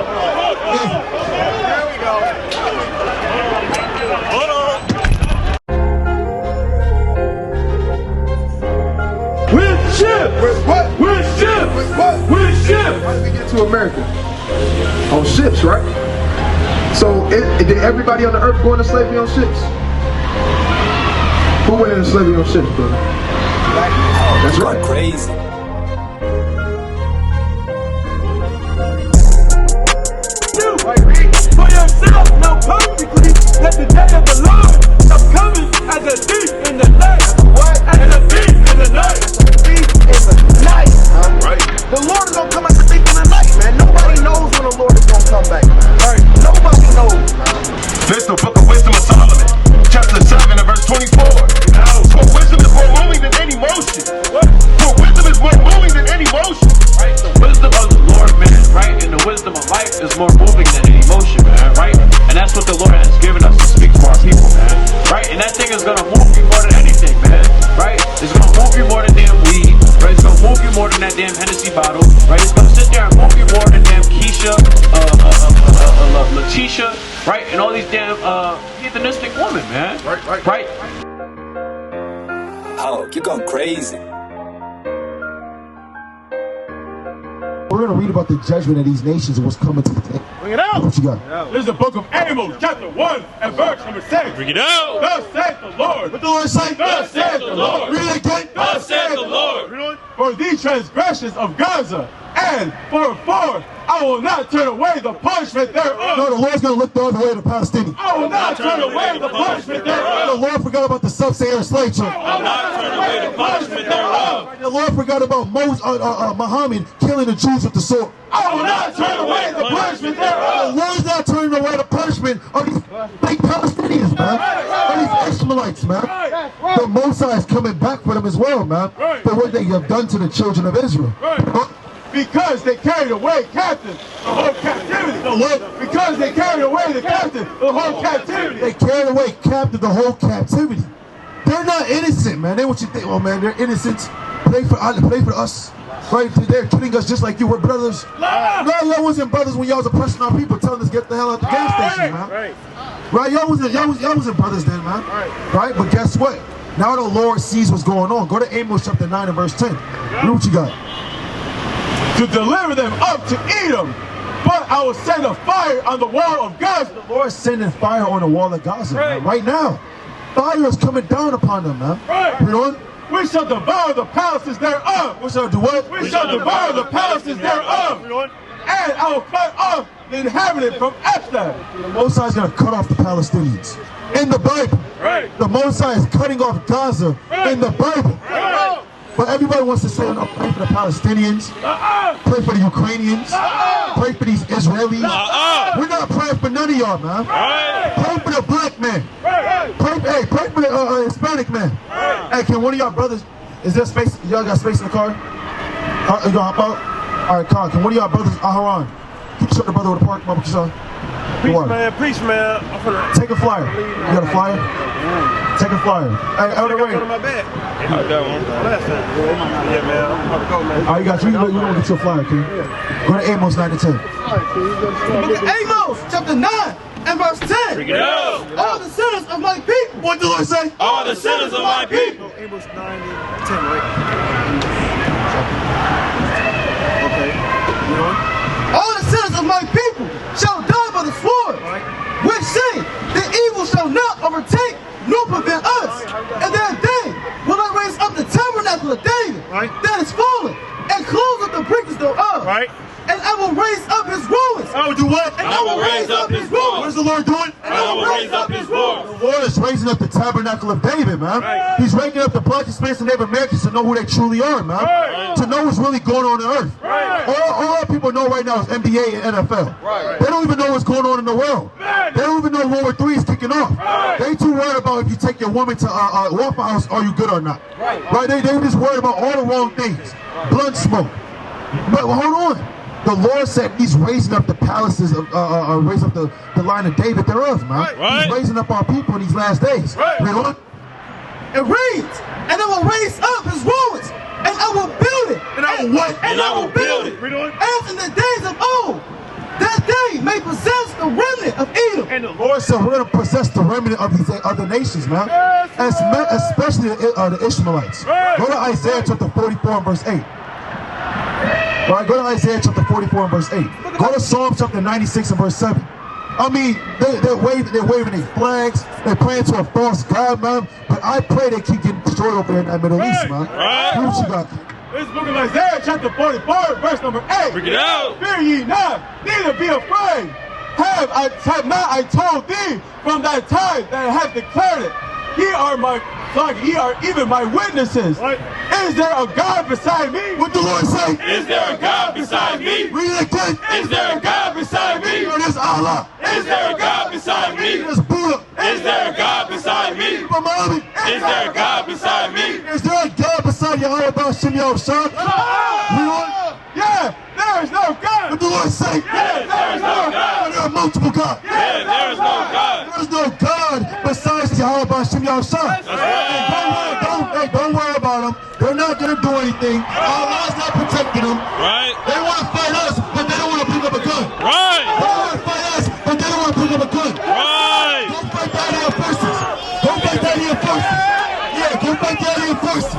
There we go. Hold on. With ship! With what? With ship! With what? With ship! How did we get to America? On ships, right? So did everybody on the earth go into slavery on ships? Who went into slavery on ships, brother? That's right. Crazy. For yourself, know perfectly that the day of the Lord is coming as a thief in the night. What? As a thief in the night. Thief in the night. Right. The Lord is gonna come as a thief in the night, man. Nobody knows when the Lord is gonna come back, man. Right. Nobody knows, man. This the book of wisdom of Solomon, chapter 7 and verse 24. For wisdom is more moving than any motion. For wisdom is more moving than any motion. Right? The wisdom of the Lord, man, right? And the wisdom of life is more moving than any emotion, man, right? And that's what the Lord has given us to speak to our people, man, right? And that thing is gonna move you more than anything, man, right? It's gonna move you more than damn weed, right? It's gonna move you more than that damn Hennessy bottle, right? It's gonna sit there and move you more than damn Keisha, Letitia, right? And all these damn heathenistic women, man, right? Oh, you're going crazy. We're going to read about the judgment of these nations and what's coming to the day. Bring it out. What you got? This is the book of Amos, chapter 1 and verse number 6. Bring it out. Thus saith the Lord. What the Lord say? Thus saith the Lord. Read it again. Thus saith the Lord. For the transgressions of Gaza, and for I will not turn away the punishment thereof. No, the Lord's going to look the other way to the Palestinians. I will not turn away the punishment The thereof. Lord forgot about the sub-Saharan slave trade. I will not turn away the punishment thereof. The Lord forgot about Muhammad killing the Jews with the sword. I will not turn away the punishment thereof. The Lord's not turning away the punishment of these fake Palestinians, man. Of these Ishmaelites, man. The Mosai is coming back for them as well, man. For what they have done to the children of Israel. Because they carried away captive the whole captivity. Because they carried away the captive the whole captivity. They carried away captive the whole captivity. They're not innocent, man. They what you think, oh man, they're innocent. Play for us. Right? They're treating us just like you were brothers. No, y'all wasn't brothers when y'all was oppressing our people, telling us get the hell out the gas station, man. Right? Y'all wasn't brothers then, man. Right? But guess what? Now the Lord sees what's going on. Go to Amos chapter 9 and verse 10. Read what you got. To deliver them up to Edom, but I will send a fire on the wall of Gaza. The Lord is sending fire on the wall of Gaza, man, right now. Fire is coming down upon them, man. Read on. We shall devour the palaces thereof. We shall do what? We shall devour the palaces thereof. And I will cut off the inhabitant from Ephtah. The Mosai is going to cut off the Palestinians. In the Bible. The Mosai is cutting off Gaza in the Bible. But everybody wants to say, no, pray for the Palestinians, pray for the Ukrainians, pray for these Israelis. We're not praying for none of y'all, man. Pray for the black man. Pray for the Hispanic man. Hey, can one of y'all brothers, is there space, y'all got space in the car? You gonna hop out? All right, Khan, can one of y'all brothers, Aharon, can you show the brother with the park, Mama Kishan? Preach, man. Take a flyer. You got a flyer? Take a flyer. Hey, Elder Ray. I got one. Last time. Yeah, man. I'm about to go, man. All right, you got you. You gonna get your flyer, King. Go to Amos 9 to 10. Amos, chapter 9 and verse 10. Bring it out. All the sinners of my people. What did the Lord say? All the sinners of my people. Amos 9 and 10, right? Okay. All the sinners of my people shall die by the sword. Which say, the evil shall not overtake nor prevent us. And that day will I raise up the tabernacle of David that is fallen, and close up the breaches thereof. And I will raise up his ruins. I will do what? And I will raise up his ruins. What is the Lord doing? And I will raise up his ruins. The Lord is raising up the tabernacle of David, man. He's waking up the black, Hispanics, and Native Americans to know who they truly are, man. To know what's really going on earth. All our people know right now is NBA and NFL. They don't even know what's going on in the world. They don't even know World War III is kicking off. They too worried about if you take your woman to Waffle House, are you good or not? They just worried about all the wrong things. Blood smoke. But hold on. The Lord said he's raising up the palaces, raising up the line of David thereof, man. He's raising up our people in these last days. Read on. It reads, and I will raise up his ruins, and I will build it. And I will what? And I will build it. Read on. As in the days of old, that they may possess the remnant of Edom. And the Lord said we're going to possess the remnant of these other nations, man. Especially the Ishmaelites. Go to Isaiah chapter 44 and verse 8. Right, go to Isaiah chapter 44 and verse 8. Go to Psalm chapter 96 and verse 7. I mean, they're waving their flags, they're praying to a false god, man. But I pray they keep getting destroyed over there in that Middle East, man. Here's what you got. This book of Isaiah chapter 44, verse number 8. Bring it out. Fear ye not, neither be afraid. Have not I told thee from that time that I have declared it? Ye are even my witnesses. Right. Is there a God beside me? What the Lord say? Is there a God beside me? Read it again. Is there a God beside me? It is Allah. Is there a God beside me? It is Buddha. Is there a God beside me? Muhammad. Is there a God beside me? Is there a God beside Yahweh Bashim Yahushua? Yeah, there is no God. What the Lord say? Yeah, there is no God. There are multiple gods. Yeah, there is no God. There is no God besides Yahweh Bashim Yahushua. Don't worry about them. They're not going to do anything. Allah's not protecting them. Right. They want to fight us, but they don't want to pick up a gun. Right. They want to fight us, but they don't want to pick up a gun. Right. Don't fight the alien forces. Don't fight the alien forces. Yeah, don't fight the alien forces.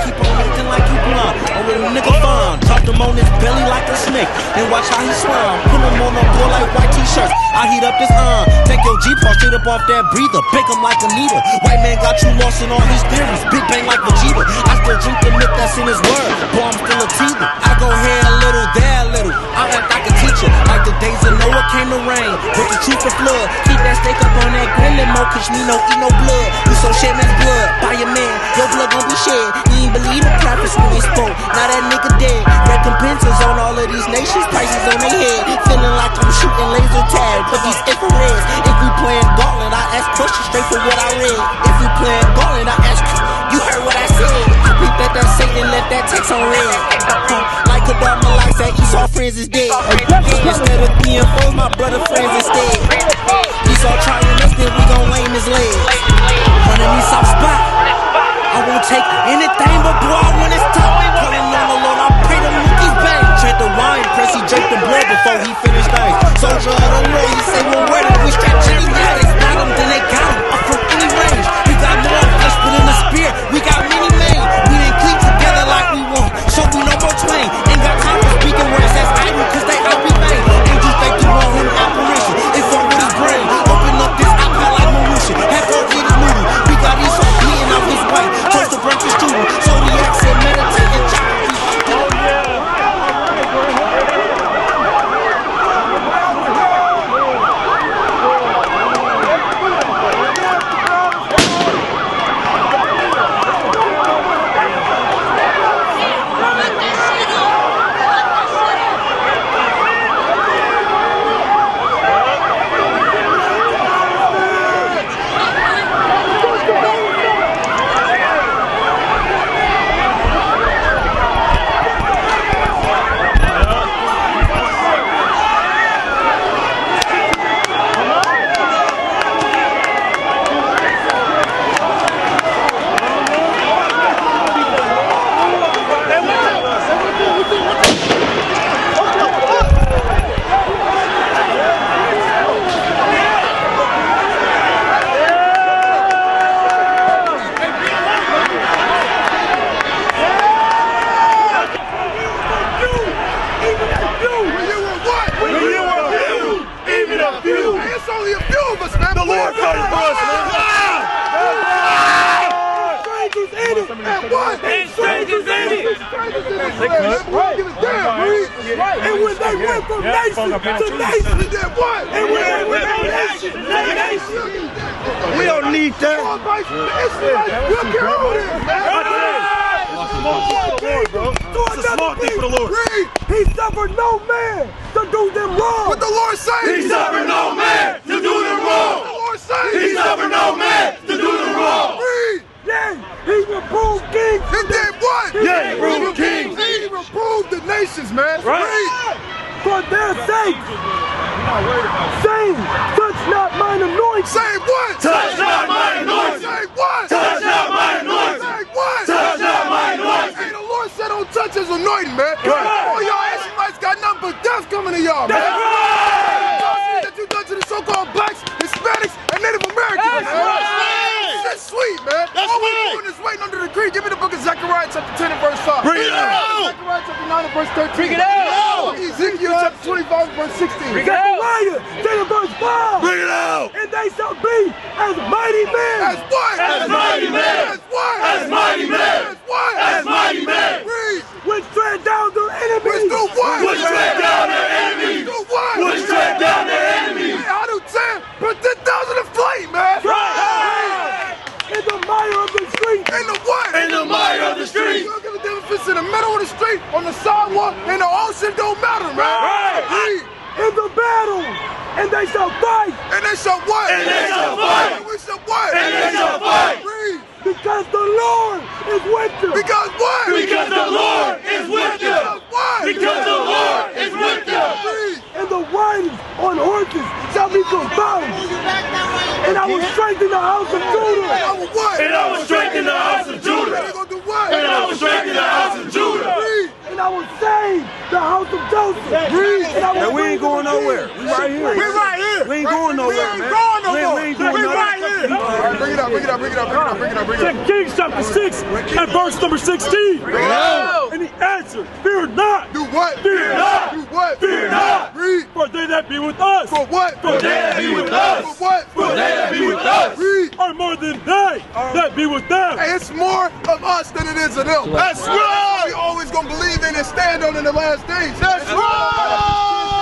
Keep on acting like you blind. Or with a nigga fine. Talk him on his belly like a snake. And watch how he swim. Put him on the floor like white t-shirts. I heat up his arm. Take your Jeep, fall straight up off that breather. Bake him like a needle. White man got you lost in all his theories. Big bang like Vegeta. I still drink the milk that's in his word. Boy, I'm still a teether. I go here a little, there a little. I act like a teacher. Like the days of Noah came to rain. With the truth of flood. Keep that steak up on that grill and more. Cause me no eat no blood. You so shed man's blood. By your man. Your blood gon' be shed. He ain't believe the prophets when they spoke. Now that nigga dead. Recompenses on all of these nations. Prices on their head. Feeling like I'm shooting laser tag. But these infrareds. If we playing Gauntlet, I ask questions straight for what I read. If we playing Gauntlet, I ask you heard what I said. Repeat that Satan left that text on red. Like a dog, my life that Esau friends is dead. Instead of being foes, my brother friends instead. Esau trying us, then we gon' lame his leg. Running me soft spot. I won't take anything but boy when it's top. Calling on the Lord, I pray the monkeys bang. Trent the wine, press he drank the blood before he finished things. Soldier of the Lord, he say one word and we strap chili down. They spot him, then they got him. I'm from any range. We got more flesh, but in the spirit, we got many men. We didn't clean together like we want, so we no more twain. Ain't got time for speaking words that's idle, cause they out we bang. Angels think you want him apparition. It's on with his brain. Open up this iPad like Marusha. Half on eat his noodle. We got Esau bleeding out his white. Toast the breakfast student. So the accent meditate and chop. And when they went from nation to nation, and then what? And when they went from nation to nation. We don't need that. It's a small thing for the Lord. He suffered no man to do them wrong. What the Lord say? He suffered no man to do them wrong. What the Lord say? He suffered no man to do them wrong. Yeah, he reproved kings. He did what? Yeah, he reproved kings. He reproved the nations, man. Right. For their sake. Saying, touch not mine anointing. Say what? Touch not mine anointing. Say what? Touch not mine anointing. Say what? Touch not mine anointing. Hey, the Lord said don't touch his anointing, man. Right. All y'all Israelites got chapter 10 and verse 5. Bring it out. Zechariah chapter 9 and verse 13. Bring it out. Ezekiel chapter 25 and verse 16. Bring it out. Zechariah 10 and verse 5. Bring it out. And they shall be as mighty men. As what? As mighty men. As what? As mighty men. As what? As mighty men. Read. Which tread down their enemies. Which do what? Which tread down their enemies. Do what? Which tread down their enemies. Hey, I do 10. Put 10,000 in flight, man. Right. In the mire of the street. In the what? In the mire of the street. You don't give a damn if it's in the middle of the street, on the sidewalk, in the ocean, don't matter, man. Right. Read. In the battle. And they shall fight. And they shall what? And they shall fight. And we shall what? And they shall fight. Read. Because the Lord is with you. Because what? Because the Lord is with you. Because what? Because the Lord is with you. Read. And the riders on horses shall be confounded. And I will strengthen the house of Judah. And I will what? And I will strengthen the house of And Judah. they gonna do what? And I will strengthen the house of Judah. Read. And I will save the house of Joseph. Read. And we ain't going nowhere. We right here. We right here. We ain't going nowhere, We ain't man. going no more. We ain't doing We nothing. right here. All right, bring it up, bring it up, bring it up, bring it up, bring it up, bring it up. Second Kings chapter 6 and verse number 16. And he answered, fear not. Do what? Fear not. Do what? Fear not. Read. For they that be with us. For what? For they that be with us. For what? For they that be with us. Read. Are more than they that be with them. Hey, it's more of us than it is of them. That's right. We always gonna believe in and stand on in the last days. That's right.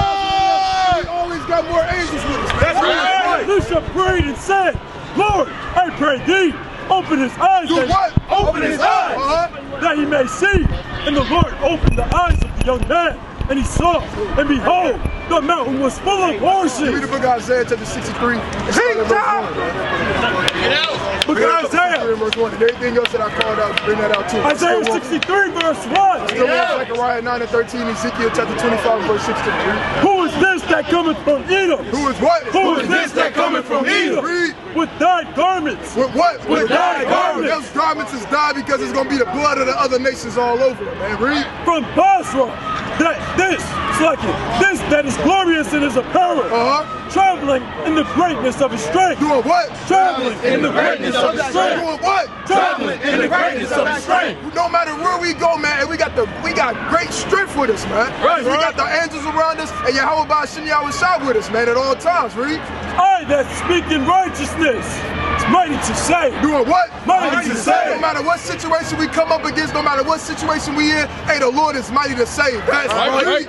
We always got more angels with us. That's right. Elisha prayed and said, Lord, I pray thee, open his eyes. Do what? Open his eyes. That he may see. And the Lord opened the eyes of the young man. And he saw, and behold, the mountain was full of horses. Give me the book of Isaiah chapter 63. Book of Isaiah. Verse 1. And everything else that I called out, bring that out too. Isaiah 63 verse 1. Still want Zechariah 9 and 13, Ezekiel chapter 25 verse 16. Who is this that cometh from Edom? Who is what? Who is this that cometh from Edom? Read. With thy garments. With what? With thy garments. Those garments is dyed because it's going to be the blood of the other nations all over them, man. Read. From Basra. This that is glorious in his apparel. Traveling in the greatness of his strength. Doing what? Traveling in the greatness of his strength. Doing what? Traveling in the greatness of his strength. No matter where we go, man, we got great strength with us, man. Right, we got the angels around us, and Yahweh Ba'Shem Yahweh Shah with us, man, at all times. Read. I that speak in righteousness. It's mighty to save. Doing what? Mighty to save. No matter what situation we come up against, no matter what situation we in, hey, the Lord is mighty to save. That's right.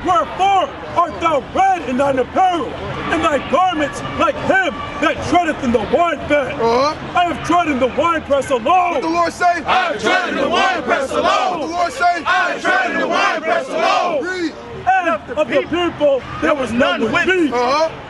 Wherefore art thou red in thine apparel, and thy garments like him that treadeth in the winepress. I have tread in the winepress alone. What the Lord say? I have tread in the winepress alone. What the Lord say? I have tread in the winepress alone. Read. And of the people there was none with me.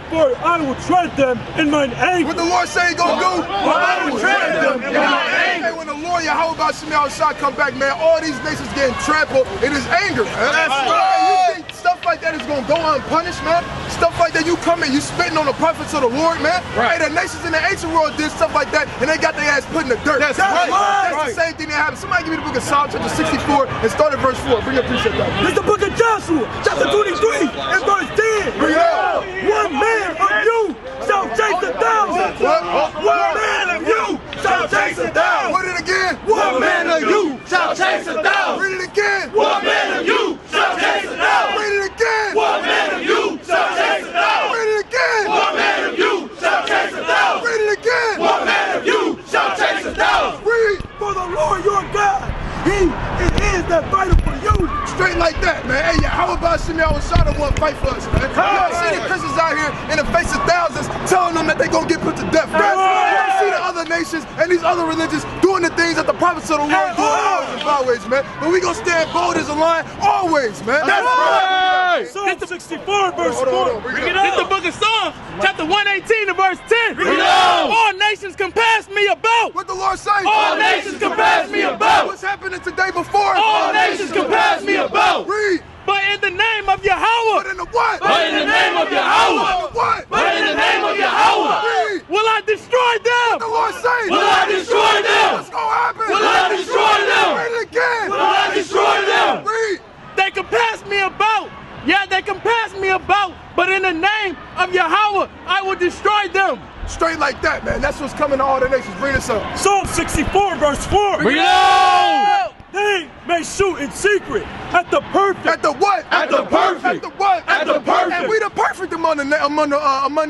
For I will tread them in mine anger. What the Lord say he gonna do? For I will tread them in mine anger. Hey, when the Lord Yahweh Ba'Shem Yahweh Shah come back, man, all these nations getting trampled in his anger, man. That's right. You think stuff like that is gonna go unpunished, man? Stuff like that, you come in, you spitting on the prophets of the Lord, man. Hey, the nations in the ancient world did stuff like that, and they got their ass put in the dirt. That's right. That's the same thing that happened. Somebody give me the book of Psalm chapter 64 and start at verse 4. Bring your precept out. It's the book of Joshua, chapter 23, and verse 10. Bring it out. One man of you shall chase 1,000. One man of you shall chase 1,000. Put it again. One man of you shall chase 1,000. Read it again. One man of you shall chase 1,000. Read it again. One man of you shall chase 1,000. Read it again. One man of you shall chase 1,000. Read it again. One man of you shall chase 1,000. Read. For the Lord your God, it is that fighteth for you. Straight like that, man. Hey, Yahweh Ba'Shem Yahweh Shah don't want to fight for us, man. You see the Christians out here in the face of thousands telling them that they gonna get put to death. You see the other nations and these other religions doing the things that the prophets of the Lord do always and always, man. But we gonna stand bold as a lion always, man. That's right. Psalm 64 verse 4. Bring it This is the book of Psalms, chapter 118 and verse 10. Bring it out. All nations compass me about. What the Lord say? All nations compass me about. What's happening today before? All nations compass me about. Read. But in the name of Yahweh. But in the what? But in the name of Yahweh. But in the what? But in the name of Yahweh. Read. Will I destroy them? What the Lord say? Will I destroy them? What's gonna happen? Will I destroy them? Read it again. Will I destroy them? Read. They compass me about. Yeah, they compass me about. But in the name of Yahweh, I will destroy them. Straight like that, man. That's what's coming to all the nations. Bring this up. Psalm 64 verse 4. Bring it out! they may shoot in secret at the perfect. At the what? At the perfect. At the what? At the perfect. And we the perfect among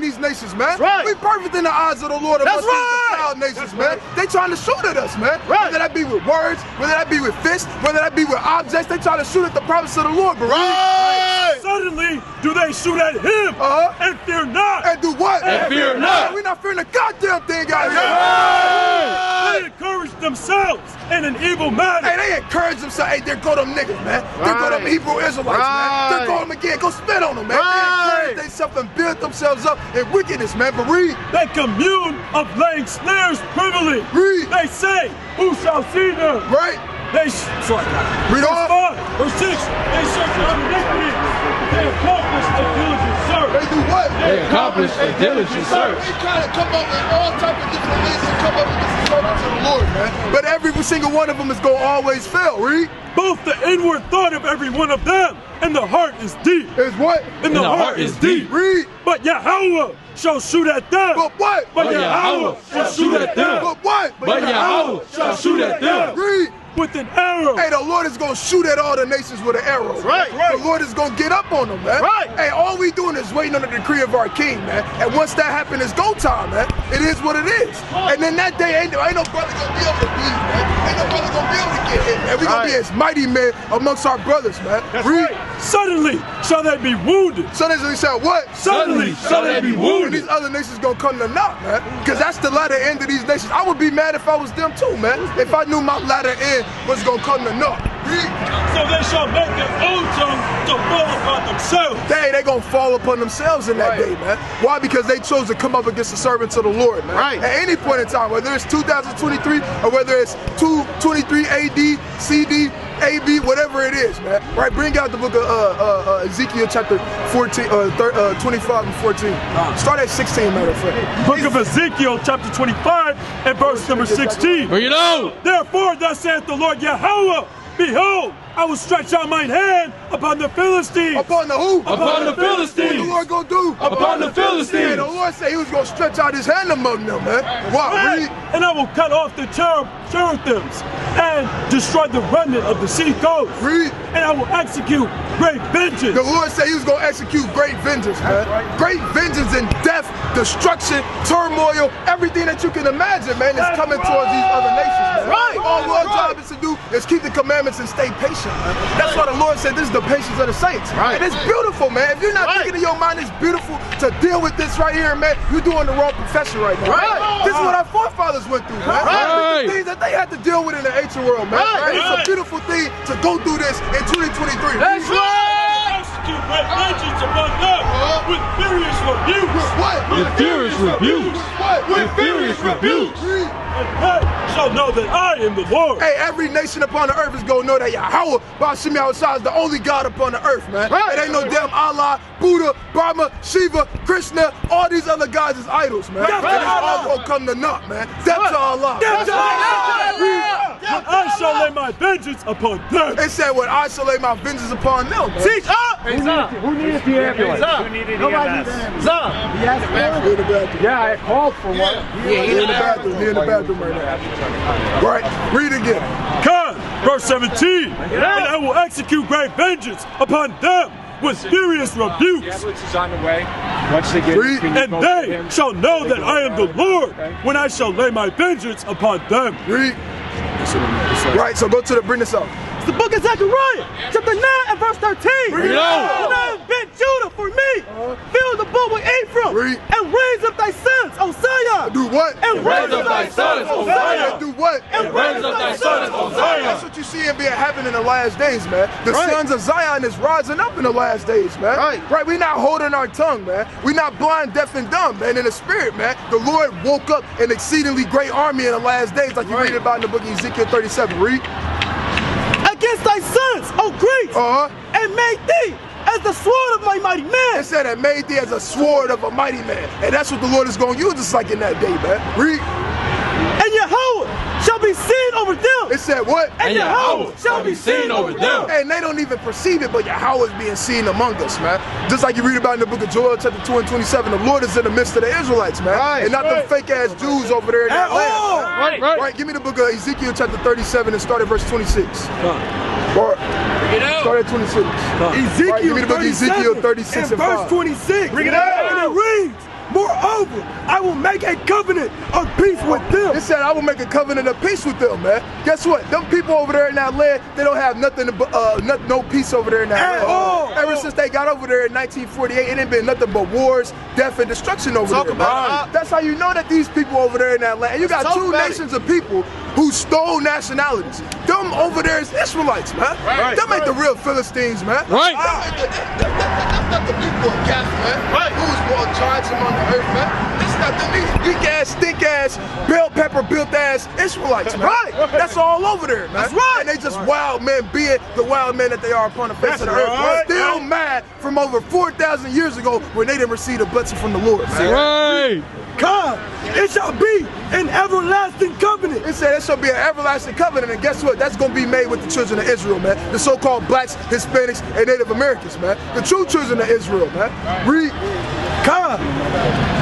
these nations, man. Right. We perfect in the eyes of the Lord among That's these right. defiled nations, man. They trying to shoot at us, man. Right. Whether that be with words, whether that be with fists, whether that be with objects, they try to shoot at the promise of the Lord, bro. Right. Suddenly, do they shoot at him and fear not? And do what? And fear not. We're not fearing a goddamn thing out here. They encourage themselves in an evil manner. Hey, they encourage themselves. Hey, there go them niggas, man. There go them Hebrew Israelites, man. There go them again. Go spit on them, man. They encourage themselves and build themselves up in wickedness, man. But read. They commune of laying snares privily. Read. They say, who shall see them? Right. They Read verse on. 5, verse 6, they search out iniquity. They accomplish a diligent search. They do what? They accomplish a diligent search. They try to come up with all types of different ways to come up with this service to the Lord, man. But every single one of them is going to always fail. Read. Both the inward thought of every one of them and the heart is deep. Is what? And the heart is deep. Read. But Yahweh shall shoot at them. But what? But Yahweh shall shoot at them. But what? But Yahweh shall shoot at them. Read. With an arrow. Hey, the Lord is going to shoot at all the nations with an arrow. Right. The Lord is going to get up on them, man. Right. Hey, all we doing is waiting on the decree of our King, man. And once that happens, it's go time, man. It is what it is. And then that day, ain't no brother going to be able to bleed, man. Ain't no brother going to be able to get hit, man. We going to be as mighty men amongst our brothers, man. Read. Suddenly shall they be wounded. Suddenly shall what? Suddenly shall they be And wounded. these other nations gonna come to naught, man. Because that's the latter end of these nations. I would be mad if I was them too, man. If I knew my latter end was gonna come to naught. So they shall make their own tongue to fall upon themselves. They gonna fall upon themselves in that day, man. Why? Because they chose to come up against the servants of the Lord, man. Right. At any point in time, whether it's 2023 or whether it's 223 AD, CD, AB, whatever it is, man. Right? Bring out the book of Ezekiel chapter 14, 25 and 14. Start at 16, matter of fact. Book of Ezekiel chapter 25 and verse number 16. Bring it on. Therefore thus saith the Lord Yahweh, behold, I will stretch out mine hand upon the Philistines. Upon the who? Upon the What the Philistines. Lord gonna do? Upon the Philistines. Yeah, the Lord said he was gonna stretch out his hand among them, man. Why? Read. And I will cut off the cherubims and destroy the remnant of the sea coast. Read. And I will execute great vengeance. The Lord said he was going to execute great vengeance, man. Great vengeance and death, destruction, turmoil, everything that you can imagine, man, is coming towards these other nations, man. Right. All our job is to do is keep the commandments and stay patient, man. That's why the Lord said this is the patience of the saints. Right. And it's beautiful, man. If you're not thinking in your mind it's beautiful to deal with this right here, man, you're doing the wrong profession right now. Right. This is what our forefathers went through, man. Right. The things that they had to deal with in the ancient world, man. Right. And it's a beautiful thing to go through this in 2023. That's right. Execute great vengeance upon them with furious rebukes. What? With furious rebukes. What? With furious rebukes. And they shall know that I am the Lord. Hey, every nation upon the earth is gonna know that Yahweh Bashim Yahushua is the only God upon the earth, man. Right. It ain't no damn Allah, Buddha, Brahma, Shiva, Krishna, all these other gods is idols, man. Death And to it's all Allah. gonna come to naught, man. Death to Allah. Death to Allah. But I shall lay my vengeance upon them. It said, when I shall lay my vengeance upon them, man. Teach up. Who needed the ambulance? Who needed the ambulance? Zah. He in the bathroom. Yeah, I called for one. He in the bathroom. He in the bathroom right now. Right. Read again. Come, verse 17. And I will execute great vengeance upon them with furious rebukes. Ambulance is on the way. Once they get Read. And they shall know that I am the Lord when I shall lay my vengeance upon them. Read. Right. So go to the. Bring this up. The book of Zechariah, chapter 9 and verse 13. Read it When out. I have bent Judah for me, fill the book with Ephraim, Read. and raise up thy sons, Osiah. Do what? And raise up thy sons, Osiah. Do what? And raise up thy sons, Osiah. That's what you see being happening in the last days, man. The Right. sons of Zion is rising up in the last days, man. Right. We're not holding our tongue, man. We're not blind, deaf, and dumb, man. In the spirit, man. The Lord woke up an exceedingly great army in the last days, like you read about in the book of Ezekiel 37. Read. Against thy sons, O Greeks, and made thee as the sword of my mighty man. It said it made thee as a sword of a mighty man. And that's what the Lord is going to use us like in that day, man. Read. And Yahweh shall be seen over them. It said what? And Yahweh shall be seen over them. And they don't even perceive it, but Yahweh is being seen among us, man. Just like you read about in the book of Joel, chapter 2 and 27, the Lord is in the midst of the Israelites, man. And not them fake-ass Jews over there in that land. Right. Give me the book of Ezekiel, chapter 37, and start at verse 26. Start at 26. Ezekiel, give me the book of Ezekiel 36 and verse 26. Bring it out. And it reads, moreover, I will make a covenant of peace with them. It said, I will make a covenant of peace with them, man. Guess what? Them people over there in that land, they don't have nothing, no peace over there in that land. Ever since they got over there in 1948, it ain't been nothing but wars, death, and destruction over there. That's how you know that these people over there in that land. And you got two nations of people who stole nationalities. Them over there is Israelites, man. Them ain't the real Philistines, man. That's not the people of Gath, man. Who's more charged among the earth, man. It's not these weak-ass, stink-ass, bell pepper-built-ass Israelites, man. That's all over there, man. And they just wild men, being the wild men that they are upon the face of the earth. But still mad from over 4,000 years ago when they didn't receive a blessing from the Lord, man. God, it shall be an everlasting covenant. It said it shall be an everlasting covenant, and guess what? That's going to be made with the children of Israel, man. The so-called blacks, Hispanics, and Native Americans, man. The true children of Israel, man. Read. God,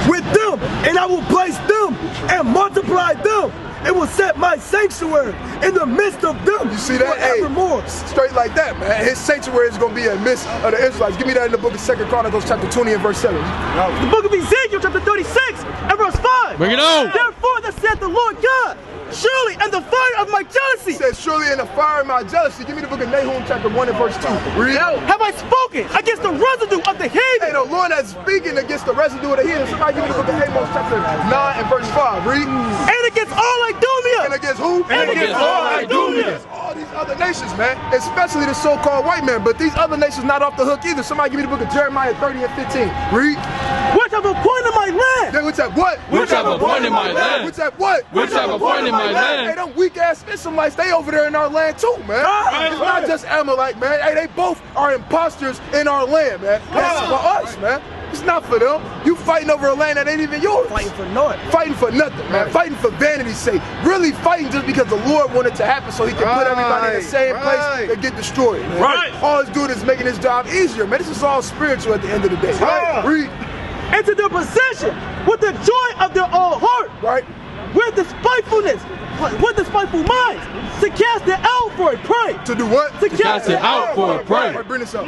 with them, and I will place them and multiply them. It will set my sanctuary in the midst of them. You see that? Forevermore. Straight like that, man. His sanctuary is going to be in the midst of the Israelites. Give me that in the book of 2 Chronicles, chapter 20 and verse 7. The book of Ezekiel, chapter 36 and verse 5. Bring it on. Therefore, thus saith the Lord God, surely in the fire of my jealousy. He said, surely in the fire of my jealousy. Give me the book of Nahum, chapter 1 and verse 2. Read. Have I spoken against the residue of the heathen? Hey, the Lord that's speaking against the residue of the heathen. Somebody give me the book of Amos, chapter 9 and verse 5. Read. And against all Idumea. And against who? And against all Idumea. All these other nations, man. Especially the so-called white men. But these other nations not off the hook either. Somebody give me the book of Jeremiah 30 and 15. Read. Which have appointed my land. Which have what? Which have appointed my land. Which have what? Which have appointed my land. Hey, them weak-ass Israelites, they over there in our land too, man. It's not just Amalek, man. Hey, they both are imposters in our land, man. That's for us, man. It's not for them. You fighting over a land that ain't even yours. Fighting for naught. Fighting for nothing, man. Fighting for vanity's sake. Really fighting just because the Lord wanted it to happen so he can put everybody in the same place and get destroyed, man. All it's doing is making his job easier, man. This is all spiritual at the end of the day. Read. Into their possession with the joy of their own heart. With the spitefulness, with the spiteful minds, to cast it out for a prey. To do what? To cast it out for a prey. Bring this up.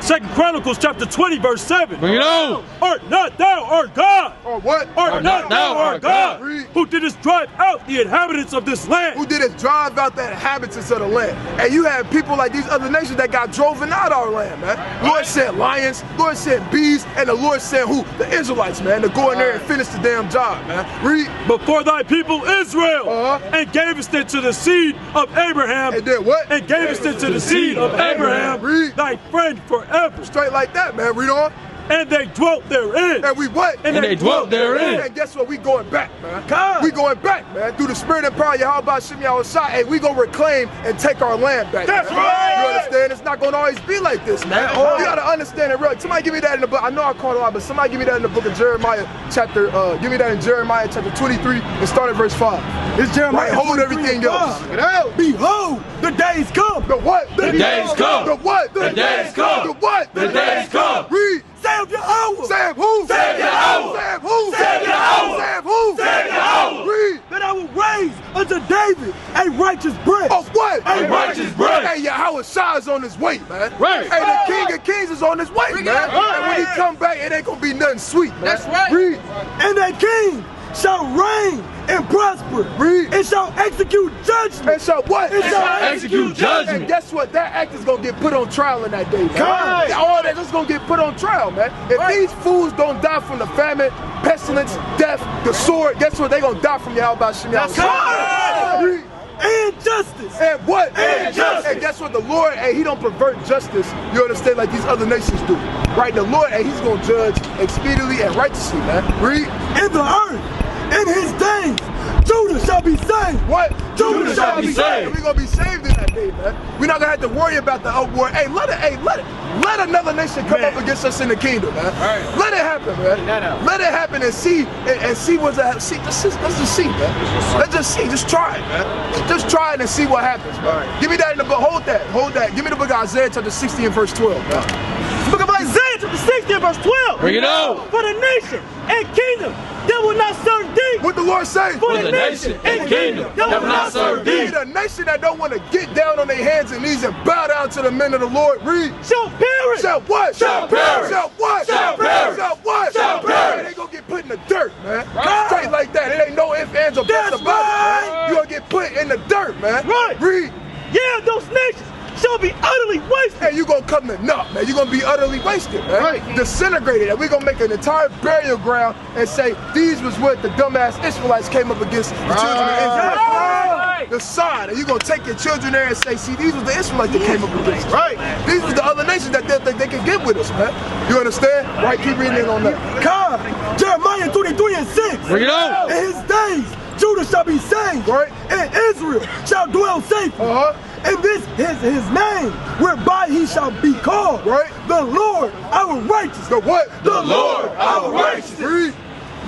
2 Chronicles chapter 20 verse 7. Bring it on. Art not thou our God? Or what? Art not thou our God? Read. Who didst drive out the inhabitants of this land? Who did it drive out the inhabitants of the land? And you have people like these other nations that got driven out our land, man. Lord sent lions, Lord sent bees, and the Lord sent who? The Israelites, man, to go in there and finish the damn job, man. Read. Before thy people Israel, and gavest it to the seed of Abraham. And then what? And gavest it to the seed of Abraham, Read. thy friend forever. Straight like that, man. Read on. And they dwelt therein. And we what? And they dwelt therein. And guess what? We going back, man. We going back, man. Through the spirit and power of Yahweh Shem Yahushua, hey, we gonna reclaim and take our land back. That's man. right. You understand? It's not gonna always be like this, man. You gotta understand it, real. Somebody give me that in the book. I know I called a lot, but somebody give me that in the book of Jeremiah, chapter. Give me that in Jeremiah, chapter 23, and start at verse 5. It's Jeremiah. Hold everything else. Behold, the days come. The what? The days come. The what? The days come. The what? The days come. Read. Save Yahweh. Save who? Save Yahweh. Save who? Save Yahweh. Save who? Save Yahweh. Read. That I will raise unto David a righteous branch. Of what? A righteous branch. Hey, Yahweh Shah is on his way, man. Right. Hey, the King of Kings is on his way, man. And when he come back, it ain't gonna be nothing sweet, man. That's right. Read. And that king shall reign and prosper. Read. And shall execute judgment. And shall what? And shall execute judgment. And guess what? That act is gonna get put on trial in that day, man. God. All that is gonna get put on trial, man. If these fools don't die from the famine, pestilence, death, the sword, guess what? They gonna die from Yahweh Shem Yahushua. Read. And justice. And what? And justice. And guess what? The Lord, hey, he don't pervert justice, you understand, like these other nations do. Right? The Lord, hey, he's gonna judge expediently and righteously, man. Read. In the earth, in his days, Judah shall be saved. What? Judah shall be saved. And we're gonna be saved in that day, man. We're not gonna have to worry about the war. Hey, let another nation come up against us in the kingdom, man. Right. Let it happen, man. Let it happen and see what's that. See, let's just see, man. Let's just see. Just try it, man. Just try it and see what happens, man. Right. Give me that in the book. Hold that. Give me the book of Isaiah chapter 60 and verse 12, man. Book of Isaiah chapter 60 and verse 12. Bring it out. For the nation and kingdom that will not serve thee. What the Lord say? For the nation and kingdom that will not serve thee. The nation that don't want to get down on their hands and knees and bow down to the men of the Lord. Read. Shall perish. Shall what? Shall perish. Shall what? Shall perish. Shall what? Shall perish. They gonna get put in the dirt, man. Right. Straight like that. It ain't no ifs, ands, or buts about it, man. You gonna get put in the dirt, man. Right. Read. Yeah, those nations shall be utterly wasted. Hey, you gonna come to naught, man. You gonna be utterly wasted, man. Right. Disintegrated. And we gonna make an entire burial ground and say these was what the dumbass Israelites came up against the children of Israel. Right. The sign. And you gonna take your children there and say, see, these was the Israelites that came up against us. Right. These was the other nations that they could get with us, man. You understand? Right, keep reading on that. Come, Jeremiah 23 and 6. Bring it on. In his days, Judah shall be saved, right? And Israel shall dwell safely. And this is his name, whereby he shall be called, right? The Lord, our righteous. The what? The Lord, our righteous. Read.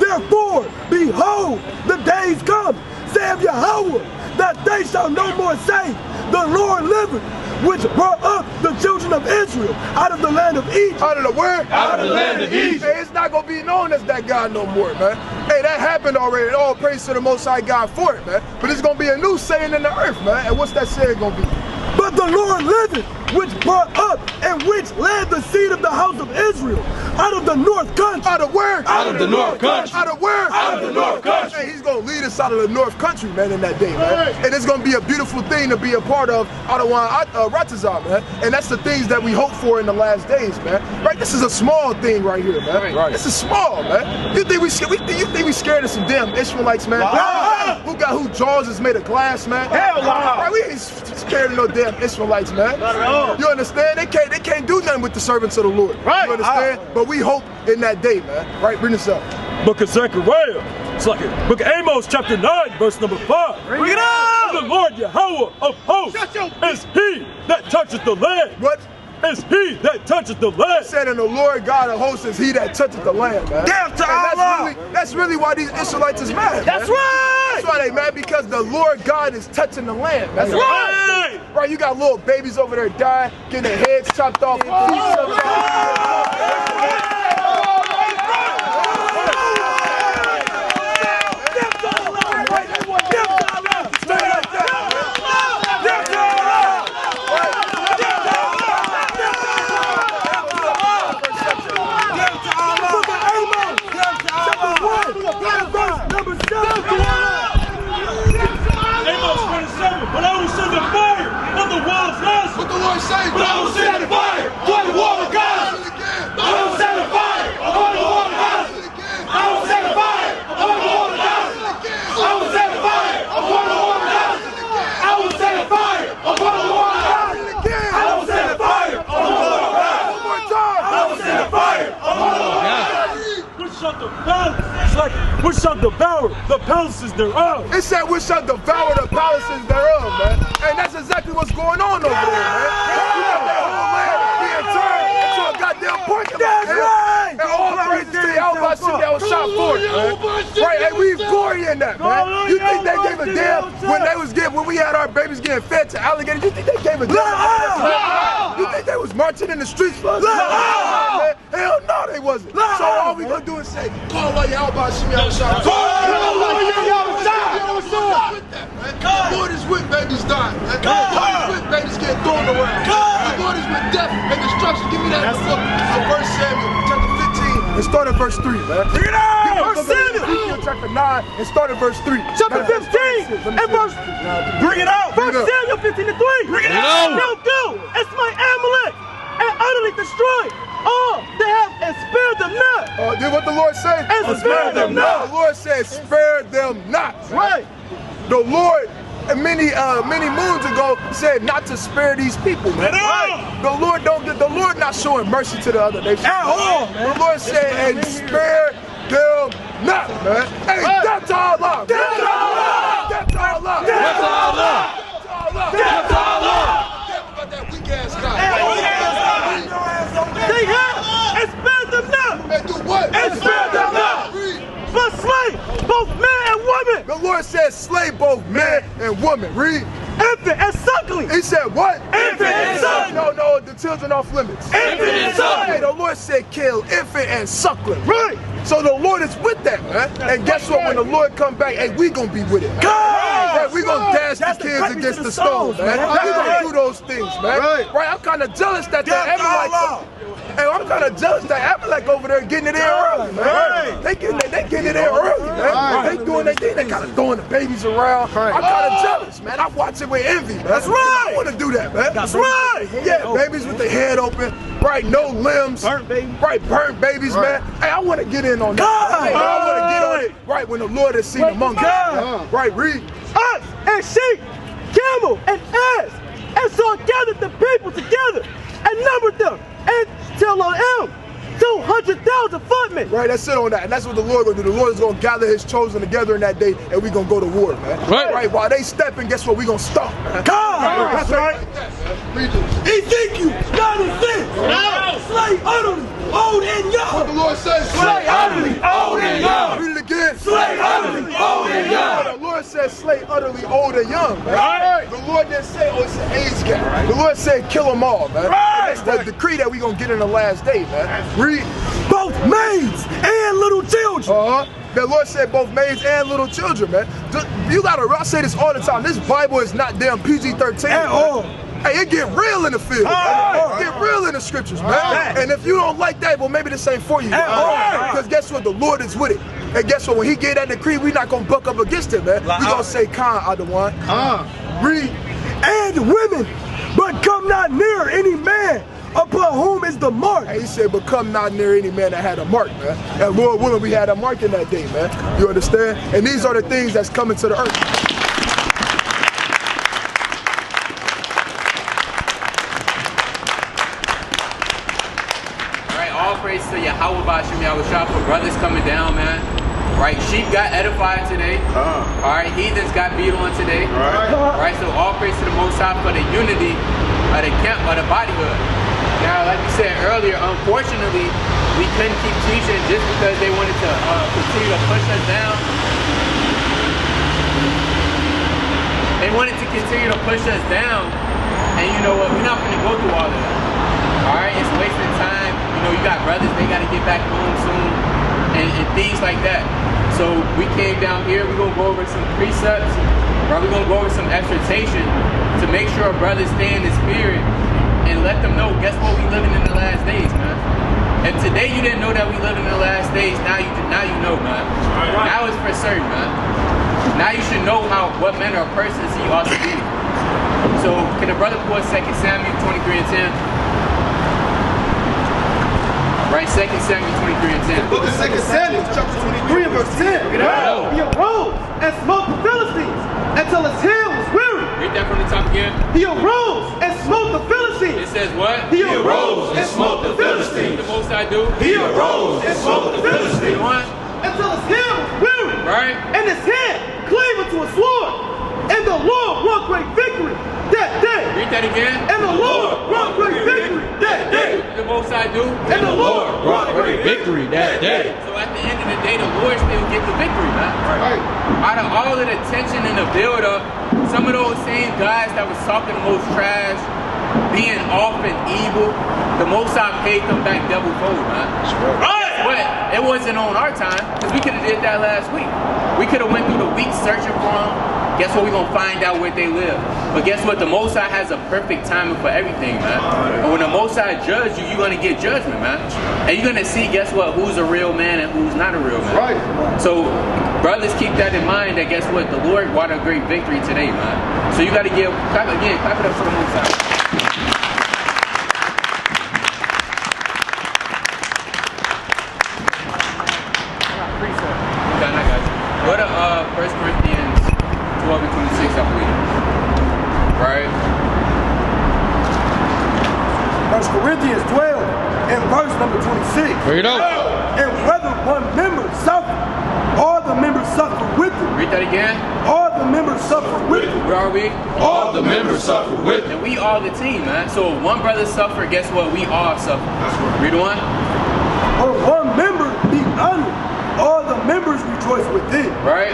Therefore, behold, the days come, saith Yahweh, that they shall no more say, the Lord liveth, which brought up the children of Israel out of the land of Egypt. Out of the where? Out of the land of Egypt. Hey, it's not gonna be known as that God no more, man. Hey, that happened already. All praise to the Most High God for it, man. But it's gonna be a new saying in the earth, man. And what's that saying gonna be? But the Lord liveth, which brought up and which led the seed of the house of Israel out of the north country. Out of where? Out of the north country. Out of where? Out of the north country. Hey, he's gonna lead us out of the north country, man, in that day, man. And it's gonna be a beautiful thing to be a part of out of Ratazah, man. And that's the things that we hope for in the last days, man. Right? This is a small thing right here, man. Right. This is small, man. You think we scared of some damn Israelites, man? Who jaws is made of glass, man? Hell no. Right, we ain't scared of no damn Israelites, man. Not at all. You understand? They can't do nothing with the servants of the Lord. Right. You understand? But we hope in that day, man. Right? Bring this up. Book of Zechariah. It's like it. Book of Amos, chapter 9, verse number 5. Bring it up! The Lord Yahweh of hosts is he that toucheth the land. What? Is he that toucheth the land. Said, and the Lord God of hosts is he that toucheth the land, man. Damn to Allah! That's really why these Israelites is mad. That's man. right! That's why they mad, because the Lord God is touching the land. That's right! Right, you got little babies over there dying, getting their heads chopped off. But I will send the fire on the walls last. What the Lord say? But I will send the fire on the wall of God. I will send the fire upon the wall of God. I will send the fire upon the wall of God. I will send the fire upon the wall of God. I will send the fire upon the wall of God. I will send the fire upon the wall of God. One more time. I will send the fire upon the wall of God. Which shall devour the palaces thereof. It said we shall devour the palaces thereof, man. And that's exactly what's going on over there, man. You got that whole land being turned into a goddamn parking lot, man. And all praises to the Al-Bashim that was shot for it, man. Right, and we glory in that, man. You think they gave a damn when we had our babies getting fed to alligators? You think they gave a damn? You think they was marching in the streets for us? Hell no, they wasn't. So all we gonna do is say, call Allah Al-Bashim Al-Shah. The Lord is with babies dying, man. The Lord is with babies getting thrown around. The Lord is with death and destruction. Give me that book of 1 Samuel chapter 15 and start at verse 3, man. Bring it out! 1 Samuel! Ezekiel chapter 9 and start at verse 3. Chapter 15 and verse... Bring it out! 1 Samuel 15 and 3. Bring it out! Now go and smite Amalek and utterly destroy all they have and spare them not. Did what the Lord say? And spare them not. The Lord said, spare them not. Right. The Lord, many moons ago, said not to spare these people, man. Right. The Lord not showing mercy to the other nations. At all, man. The Lord said, and spare them not, man. Hey, that's Allah. That's Allah. That's Allah. That's Allah. Lord said, slay both man and woman. Read. Infant and suckling. He said what? Infant and suckling. No, the children off limits. Infant and suckling. Hey, the Lord said kill infant and suckling. Right. So the Lord is with that, man. And guess what? When the Lord come back, hey, we gonna be with it, man. Right, we gonna dash the kids against the stone, man. We gonna do those things, man. Right, I'm kind of jealous that the Amalek. Hey, I'm kind of jealous that Amalek over there getting it in early, man. They getting it in early, man. They doing their thing. They kind of throwing the babies around. I'm kind of jealous, man. I watch it with envy, man. That's right. I want to do that, man. That's right. Yeah, babies with their head open. Right, no limbs. Burnt babies. Right, burnt babies, man. Hey, I want to get in on that. Hey, I want to get on it. Right, when the Lord has seen among us. Right, read. Ox and sheep, camel and ass, and so gathered the people together and numbered them, and till on him 200,000 footmen. Right, that's it on that. And that's what the Lord gonna do. The Lord is gonna gather his chosen together in that day, and we gonna go to war, man. Right, while they stepping, guess what? We gonna stop, man. That's right. Ezekiel 96. Slay utterly, old and young. What the Lord says? Slay utterly, old and young. Read it again. Slay utterly, old and young. The Lord said slay utterly old and young, man. Right. The Lord didn't say, oh, it's an age gap. Right. The Lord said kill them all, man. Right. That's the decree that we gonna get in the last day, man. Read. Both maids and little children. The Lord said both maids and little children, man. You gotta, I say this all the time. This Bible is not damn PG-13 at all. Hey, it get real in the field. It get real in the scriptures, man. And if you don't like that, well, maybe this ain't for you. Because guess what? The Lord is with it. And guess what? When he gave that decree, we not gonna buck up against it, man. We gonna say, Khan, Adawan. Read. And women, but come not near any man upon whom is the mark. And he said, but come not near any man that had a mark, man. And Lord willing, we had a mark in that day, man. You understand? And these are the things that's coming to the earth. All praise to Yahweh Bashim Yahushua for brothers coming down, man. Right, sheep got edified today. Alright, heathens got beat on today. Right, so all praise to the Most High for the unity of the camp, of the bodyhood. Now, like you said earlier, unfortunately, we couldn't keep teaching just because they wanted to continue to push us down. They wanted to continue to push us down, and you know what? We're not going to go through all of that. Alright, it's wasting time. You know, you got brothers, they got to get back home soon, and things like that. So we came down here, we're going to go over some precepts, or we're going to go over some exhortation to make sure brothers stay in the spirit and let them know, guess what, we living in the last days, man. If today you didn't know that we living in the last days, now you know, man. Now it's for certain, man. Now you should know what manner of persons he ought to be. So can the brother pull 2 Samuel 23 and 10? Right, 2 Samuel 23 and 10. Book of 2 Samuel, chapter 23 and verse 10. He arose and smote the Philistines until his heel was weary. Read that from the top again. He arose and smote the Philistines. It says what? He arose and smote the Philistines. What the Most High do? He arose and smote the Philistines. Until his heel was weary. Right. And his head clave unto a sword. And the Lord won great victory that day. Read that again. And the Lord won great victory that day. What did the Most High do? And the Lord won great victory that day. So at the end of the day, the Lord still get the victory, man. Right. Out of all of the tension and the build-up, some of those same guys that was talking the most trash, being off and evil, the Most High paid them back double-fold, man. Right. But it wasn't on our time, because we could have did that last week. We could have went through the week searching for them. Guess what? We're going to find out where they live. But guess what? The Most High has a perfect timing for everything, man. And when the Most High judge you, you're going to get judgment, man. And you're going to see, guess what? Who's a real man and who's not a real man. Right. So, brothers, keep that in mind that, guess what? The Lord brought a great victory today, man. So you got to clap it up for the Most High. Go to 1 Corinthians 12 and 26, I believe. Right? 1 Corinthians 12 and verse number 26. Read it out. And whether one member suffer, all the members suffer with it. Read that again. All the members suffer with it. Where are we? All the members suffer with it. And we all the team, man. So if one brother suffer, guess what? We all suffer. Read on. Or one member be honored, all the members rejoice with it. Right?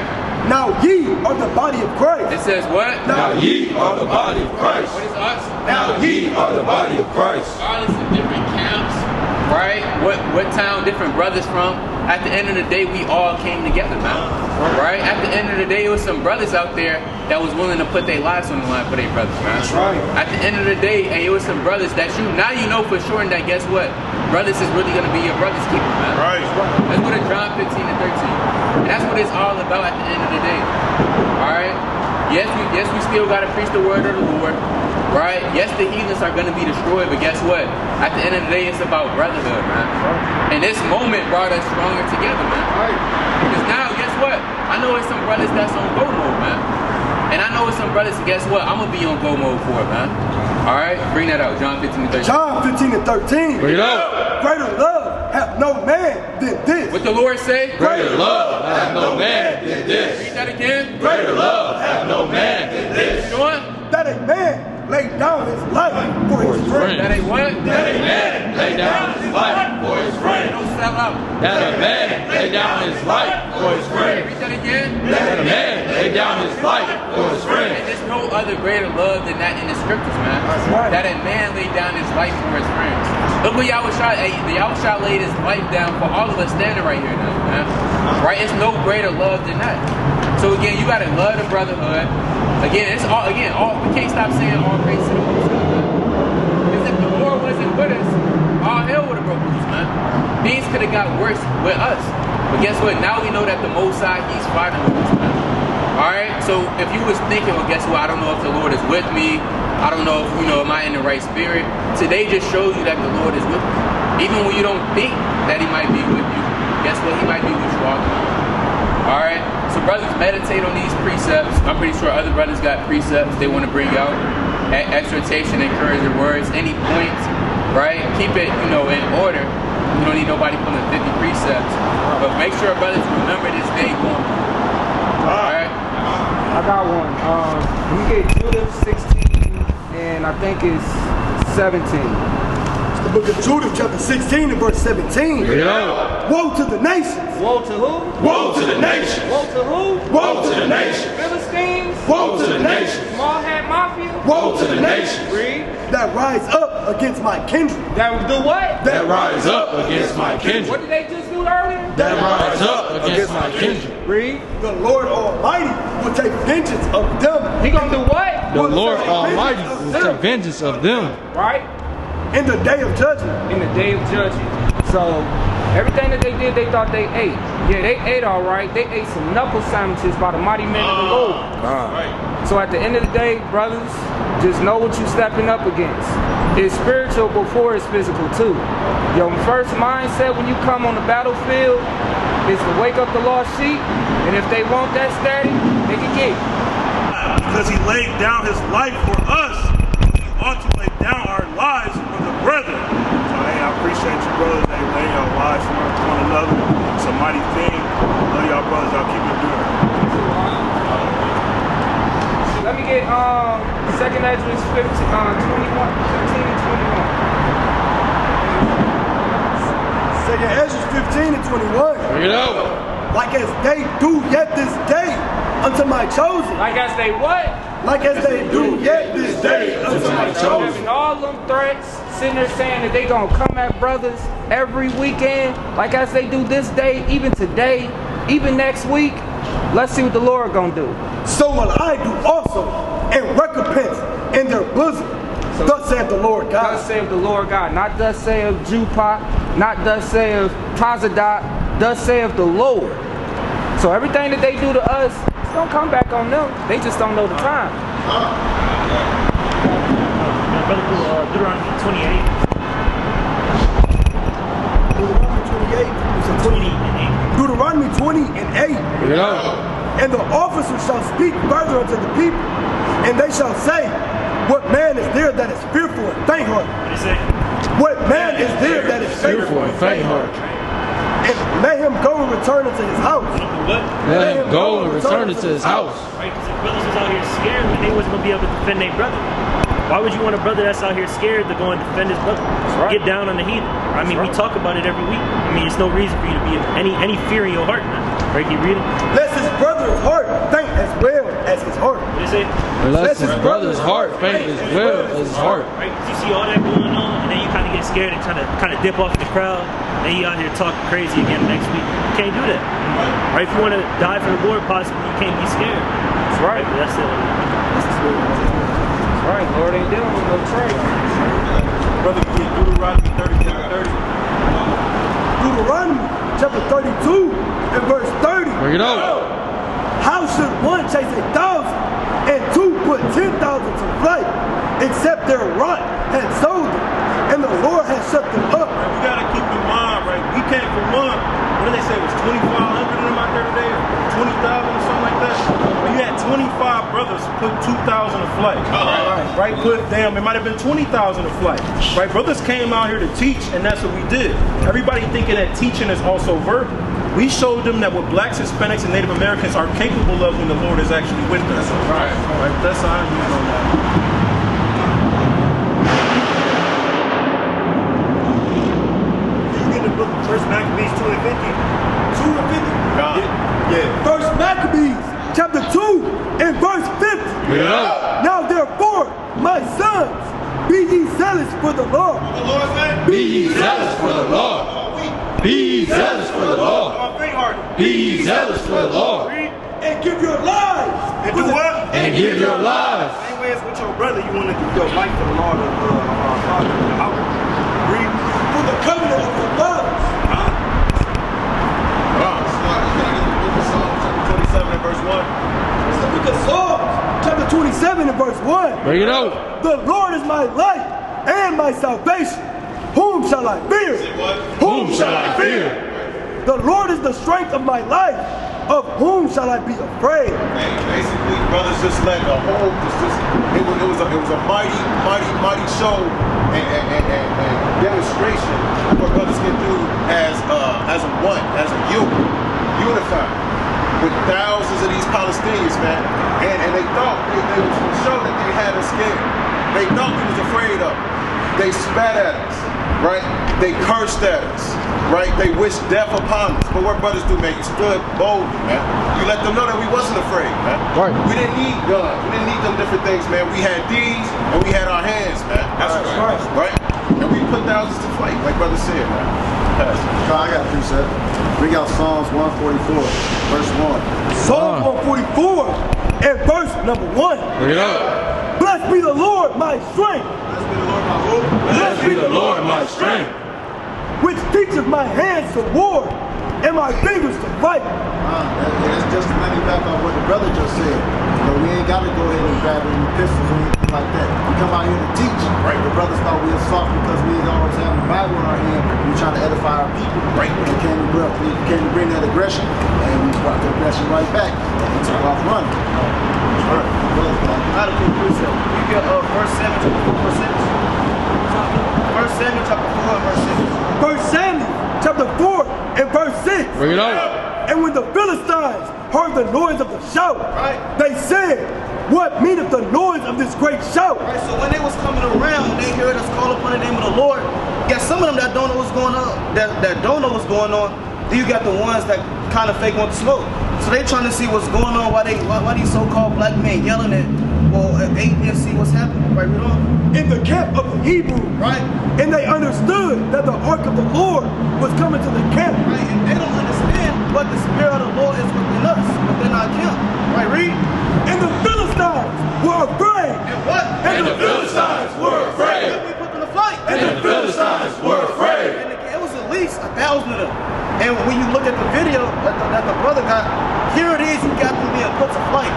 Now ye are the body of Christ. It says what? Now ye are the body of Christ. What is us? Now ye are the body of Christ. Regardless of different camps, right? What town different brothers from? At the end of the day, we all came together, man. Right? At the end of the day, it was some brothers out there that was willing to put their lives on the line for their brothers, man. That's right. At the end of the day, hey, it was some brothers that now you know for sure that guess what? Brothers is really gonna be your brother's keeper, man. Right. Let's go to John 15 and 13. And that's what it's all about at the end of the day. Alright? Yes, we still gotta preach the word of the Lord. Right? Yes, the heathens are gonna be destroyed, but guess what? At the end of the day, it's about brotherhood, man. And this moment brought us stronger together, man. Because now, guess what? I know it's some brothers that's on go mode, man. And I know it's some brothers, guess what? I'm gonna be on go mode for it, man. Alright? Bring that out. John 15 and 13. John 15 and 13. Bring it out. Greater love hath no man than this. What the Lord say? Greater love hath no man than this. Read that again. Greater love hath no man than this. Sean? That a man lay down his life for his friend. That a what? That a man lay down his life for his friend. Don't sell out. That a man lay down his life for his friend. Read that again. That a man lay down his life for his friend. And there's no other greater love than that in the scriptures, man. Right. That a man laid down his life for his friends. Look what Yahweh laid his life down for all of us standing right here now, man. Right? It's no greater love than that. So again, you gotta love the brotherhood. Again, we can't stop saying all praise to the Most High. Because if the Lord wasn't with us, all hell would have broke loose, man. Things could have got worse with us. But guess what? Now we know that the Most High, He's fighting with us, man. Alright? So if you was thinking, well, guess what? I don't know if the Lord is with me. I don't know if, am I in the right spirit? Today just shows you that the Lord is with you. Even when you don't think that He might be with you, guess what? He might be with you all the time. Alright? So brothers, meditate on these precepts. I'm pretty sure other brothers got precepts they want to bring out. Exhortation, encouraging words, any points, right? Keep it, in order. You don't need nobody pulling 50 precepts. But make sure brothers remember this day going. Alright? I got one. You get Judah 16 and I think it's 17. The book of Judah, chapter 16 and verse 17. Yeah. Woe to the nations. Woe to who? Woe to the nations. Woe to who? Woe to the nations. Philistines. Woe to the nations. Small hat mafia. Woe to the nations. Read. That rise up against my kindred. That do what? That rise up against my kindred. What did they just do earlier? That rise up against my kindred. Read. The Lord Almighty will take vengeance of them. He gonna do what? The Lord Almighty will take vengeance of them. Right? In the day of judgment. In the day of judgment. So everything that they did, they thought they ate. Yeah, they ate all right. They ate some knuckle sandwiches by the mighty men of the Lord. So at the end of the day, brothers, just know what you're stepping up against. It's spiritual before it's physical too. Your first mindset when you come on the battlefield is to wake up the lost sheep, and if they want that static, they can get it. Because He laid down His life for us, we ought to lay down our lives for the brethren. So hey, I appreciate you brothers. They lay your lives for one another. It's a mighty thing. Love y'all brothers. Y'all keep it doing. Let me get 2nd Ezra 15 and 21. 2nd Ezra 15 and 21. Bring it out. Like as they do yet this day unto my chosen. Like as they what? Like as they do yet this day unto my chosen. And all them threats, sitting there saying that they gonna come at brothers every weekend, like as they do this day, even today, even next week. Let's see what the Lord gonna do. So will I do also, and recompense in their bosom. So, thus saith the Lord God. Thus saith the Lord God. Not thus saith Jupah, not thus saith Tazadat, thus saith the Lord. So everything that they do to us, it's gonna come back on them. They just don't know the time. Deuteronomy 28. Deuteronomy 20 and 8. And the officers shall speak further unto the people, and they shall say, what man is there that is fearful and faint-hearted? What is it? What man is there that is fearful and faint-hearted? And let him go and return unto his house. What? Let him go and return into his house. Right, because if brothers was out here scared, then they wasn't going to be able to defend their brother. Why would you want a brother that's out here scared to go and defend his brother? Right. Get down on the heathen. I mean, we talk about it every week. I mean, it's no reason for you to be any fear in your heart, man. Right, keep reading. Lest his brother's heart say? Unless his brother's heart faint as well as his heart. Right? You see all that going on, and then you kind of get scared and try to kind of dip off in the crowd, and then you out here talking crazy again next week. You can't do that. Right? If you want to die for the Lord, possibly, you can't be scared. That's right. That's it. That's right. Lord ain't dealing with no trade. Brother, you get Deuteronomy 30. Deuteronomy chapter 32 and verse 30. Bring it out. How should one chase 1,000 and two put 10,000 to flight, except their rot had sold them, and the Lord has shut them up? We gotta keep in mind, right? We came from one. What did they say? It was 2,500 of them out there today, or 20,000 or something like that. But you had 25 brothers put 2,000 a flight. Right? Put damn, it might have been 20,000 a flight. Right? Brothers came out here to teach, and that's what we did. Everybody thinking that teaching is also verbal. We showed them that what blacks, Hispanics, and Native Americans are capable of when the Lord is actually with us. Right? That's how I use on that. First Maccabees 2 and 50. 2 and 50. Yeah. First Maccabees chapter 2 and verse 50. Yeah. Now therefore, my sons, be ye zealous for the Lord. The Lord said, Be ye zealous for the Lord. Be ye zealous for the Lord. Be ye zealous for the Lord. And give your lives. And do what? And give your lives. Same way as with your brother, you want to give your life for the Lord of our Father. Read. For the covenant of your fathers. The book of Psalms, chapter 27 and verse 1. Bring it out. The Lord is my light and my salvation. Whom shall I fear? Whom shall I fear? The Lord is the strength of my life. Of whom shall I be afraid? Basically, brothers just let the whole, it was a mighty show and demonstration of what brothers can do as a one, as a unified, with thousands of these Palestinians, man. And they thought they was to show that they had us scared. They thought we was afraid of them. They spat at us, right? They cursed at us, right? They wished death upon us. But what brothers do, man? You stood boldly, man. You let them know that we wasn't afraid, man. Right. We didn't need guns. We didn't need them different things, man. We had these and we had our hands, man. That's right. And we put thousands to flight, like brother said, man. I got a precept. Bring out Psalms 144, verse 1. Psalm 144 and verse number 1. Bring it out. Blessed be the Lord, my strength. Blessed be the Lord, my strength. Which teacheth my hands to war and my fingers to fight. That's just to let me back on what the brother just said. But we ain't got to go ahead and grab any pistols or anything like that. We come out here to teach. Right. The brothers thought we were soft because we always have the Bible in our hand. We trying to edify our people. Right. And we came to bring that aggression, and we brought the aggression right back. And we took off running. Out of the precept. You get 1 Samuel chapter 4 verse 6. 1 Samuel chapter 4 and verse 6. 1 Samuel chapter 4 and verse 6. Bring it out. And when the Philistines heard the noise of the shout, they said, what meaneth the noise of this great shout? Right, so when they was coming around, they heard us call upon the name of the Lord. You got some of them that don't know what's going on, that don't know what's going on. Then you got the ones that kind of fake want to smoke. So they trying to see what's going on, why these so-called black men yelling at, well, they didn't see what's happening, right? We don't. In the camp of the Hebrews, right? And they understood that the ark of the Lord was coming to the camp, right? And they don't understand what the spirit of the Lord is within us, within our camp, right? Read. And the Philistines were afraid. And what? And the Philistines were afraid. And we put them to flight. And the Philistines were afraid. And it was at least 1,000 of them. And when you look at the video that the brother got, here it is, you got them being put to flight.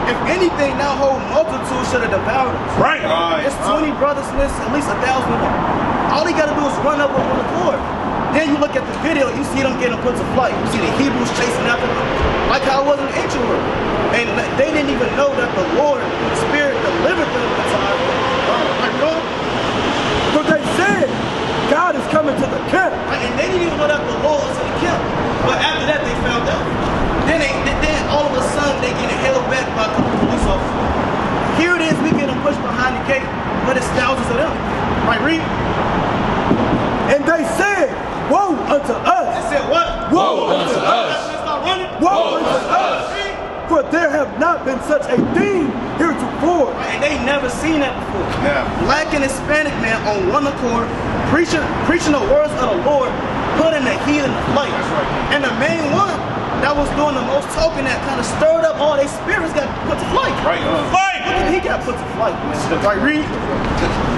If anything, that whole multitude should have devoured us. Right. It's 20 brothers, at least 1,000 of them. All they got to do is run up on the Lord. Then you look at the video, you see them getting put to flight. You see the Hebrews chasing after them, like how it was in ancient world. And they didn't even know that the Lord, the Spirit, delivered them into our world. Like, no. But they said, God is coming to the camp. Right, and they didn't even know that the Lord was in the camp. But after that, they found out. Then all of a sudden, they getting held back by a couple police officers. Here it is, we getting pushed behind the gate, but it's thousands of them. Right, read. And they said, woe unto us. They said what? Woe unto us. Let's start running. Woe unto us. There have not been such a thing heretofore. And they never seen that before. Yeah. Black and Hispanic man on one accord, preaching the words of the Lord, putting the heat in the flight. Right. And the main one that was doing the most talking that kind of stirred up all their spirits got put to flight. Right. Flight! Look at he got put to flight. Right, read.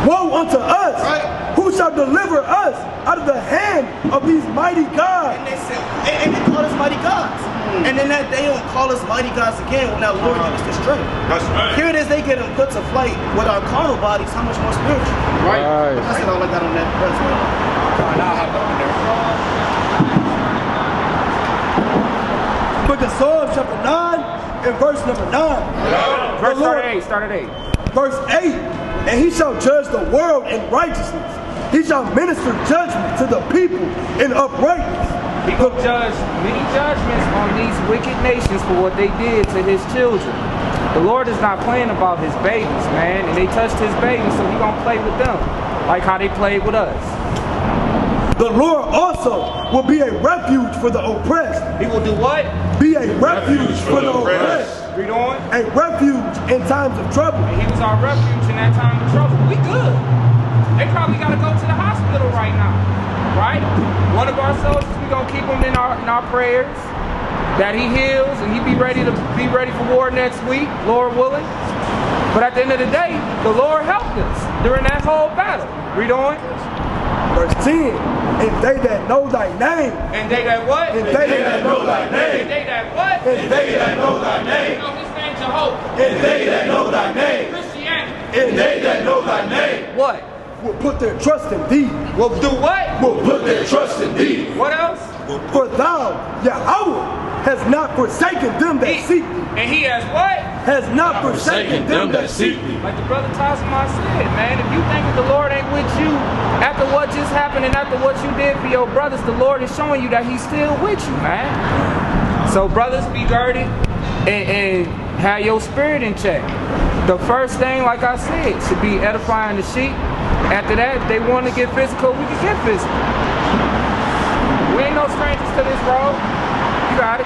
Woe unto us! Right. Who shall deliver us out of the hand of these mighty gods? And they said, and they call us mighty gods. And then that they don't call us mighty gods again when our Lord gives us the strength. That's right. Here it is, they get them put to flight with our carnal bodies, how much more spiritual? Right. That's all I got on that verse. Now I have on there. Book of Psalms chapter 9 and verse number 9. Yeah. Verse 8, start at 8. Verse 8, and he shall judge the world in righteousness. He shall minister judgment to the people in uprightness. He will judge many judgments on these wicked nations for what they did to his children. The Lord is not playing about his babies, man, and they touched his babies, so he gonna play with them, like how they played with us. The Lord also will be a refuge for the oppressed. He will do what? Be a refuge for the oppressed. Read on. A refuge in times of trouble. And he was our refuge in that time of trouble. We good. They probably got to go to the hospital right now, right? One of our soldiers, we gonna keep him in our prayers, that he heals and he be ready for war next week, Lord willing. But at the end of the day, the Lord helped us during that whole battle. Read on. Verse 10, and they that know thy name. And they that what? And they that know thy name. And they that what? And they that know thy name. You know his name Jehovah. And they that know thy name. Christianity. And they that know thy name. What? Will put their trust in thee. Will do what? Will put their trust in thee. What else? For thou, Yahweh, has not forsaken them that seek thee. And he has what? Has not forsaken them that seek thee. Like the brother Tasma said, man, if you think that the Lord ain't with you after what just happened and after what you did for your brothers, the Lord is showing you that he's still with you, man. So brothers, be girded and have your spirit in check. The first thing, like I said, should be edifying the sheep. After that, if they want to get physical, we can get physical. We ain't no strangers to this road. You got it.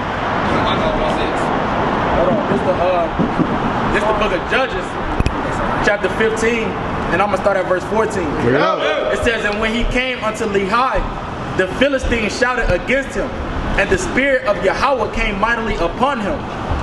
Hold on, this the book of Judges, chapter 15, and I'm gonna start at verse 14. Yeah. It says, and when he came unto Lehi, the Philistines shouted against him, and the spirit of Yahweh came mightily upon him,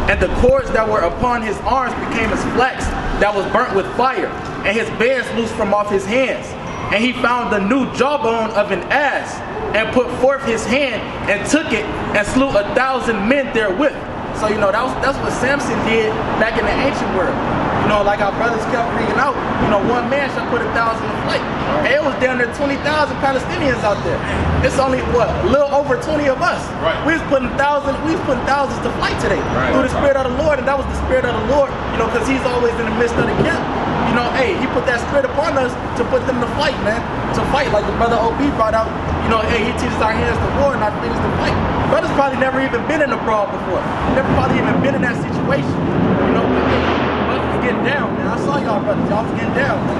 and the cords that were upon his arms became as flax that was burnt with fire, and his bands loosed from off his hands. And he found the new jawbone of an ass, and put forth his hand, and took it, and slew 1,000 men therewith. So, you know, that's what Samson did back in the ancient world. You know, like our brothers kept reading out, you know, one man shall put 1,000 to flight. And it was down there 20,000 Palestinians out there. It's only, what, a little over 20 of us. Right. We was putting thousands to flight today. Right. Through the Spirit of the Lord, and that was the Spirit of the Lord, you know, because he's always in the midst of the camp. You know, hey, he put that spirit upon us to put them to fight, man. To fight, like the brother OB brought out. You know, hey, he teaches our hands to war and our fingers to fight. Brothers probably never even been in a brawl before. Never probably even been in that situation. You know, brothers was getting down, man. I saw y'all brothers. Y'all was getting down, man.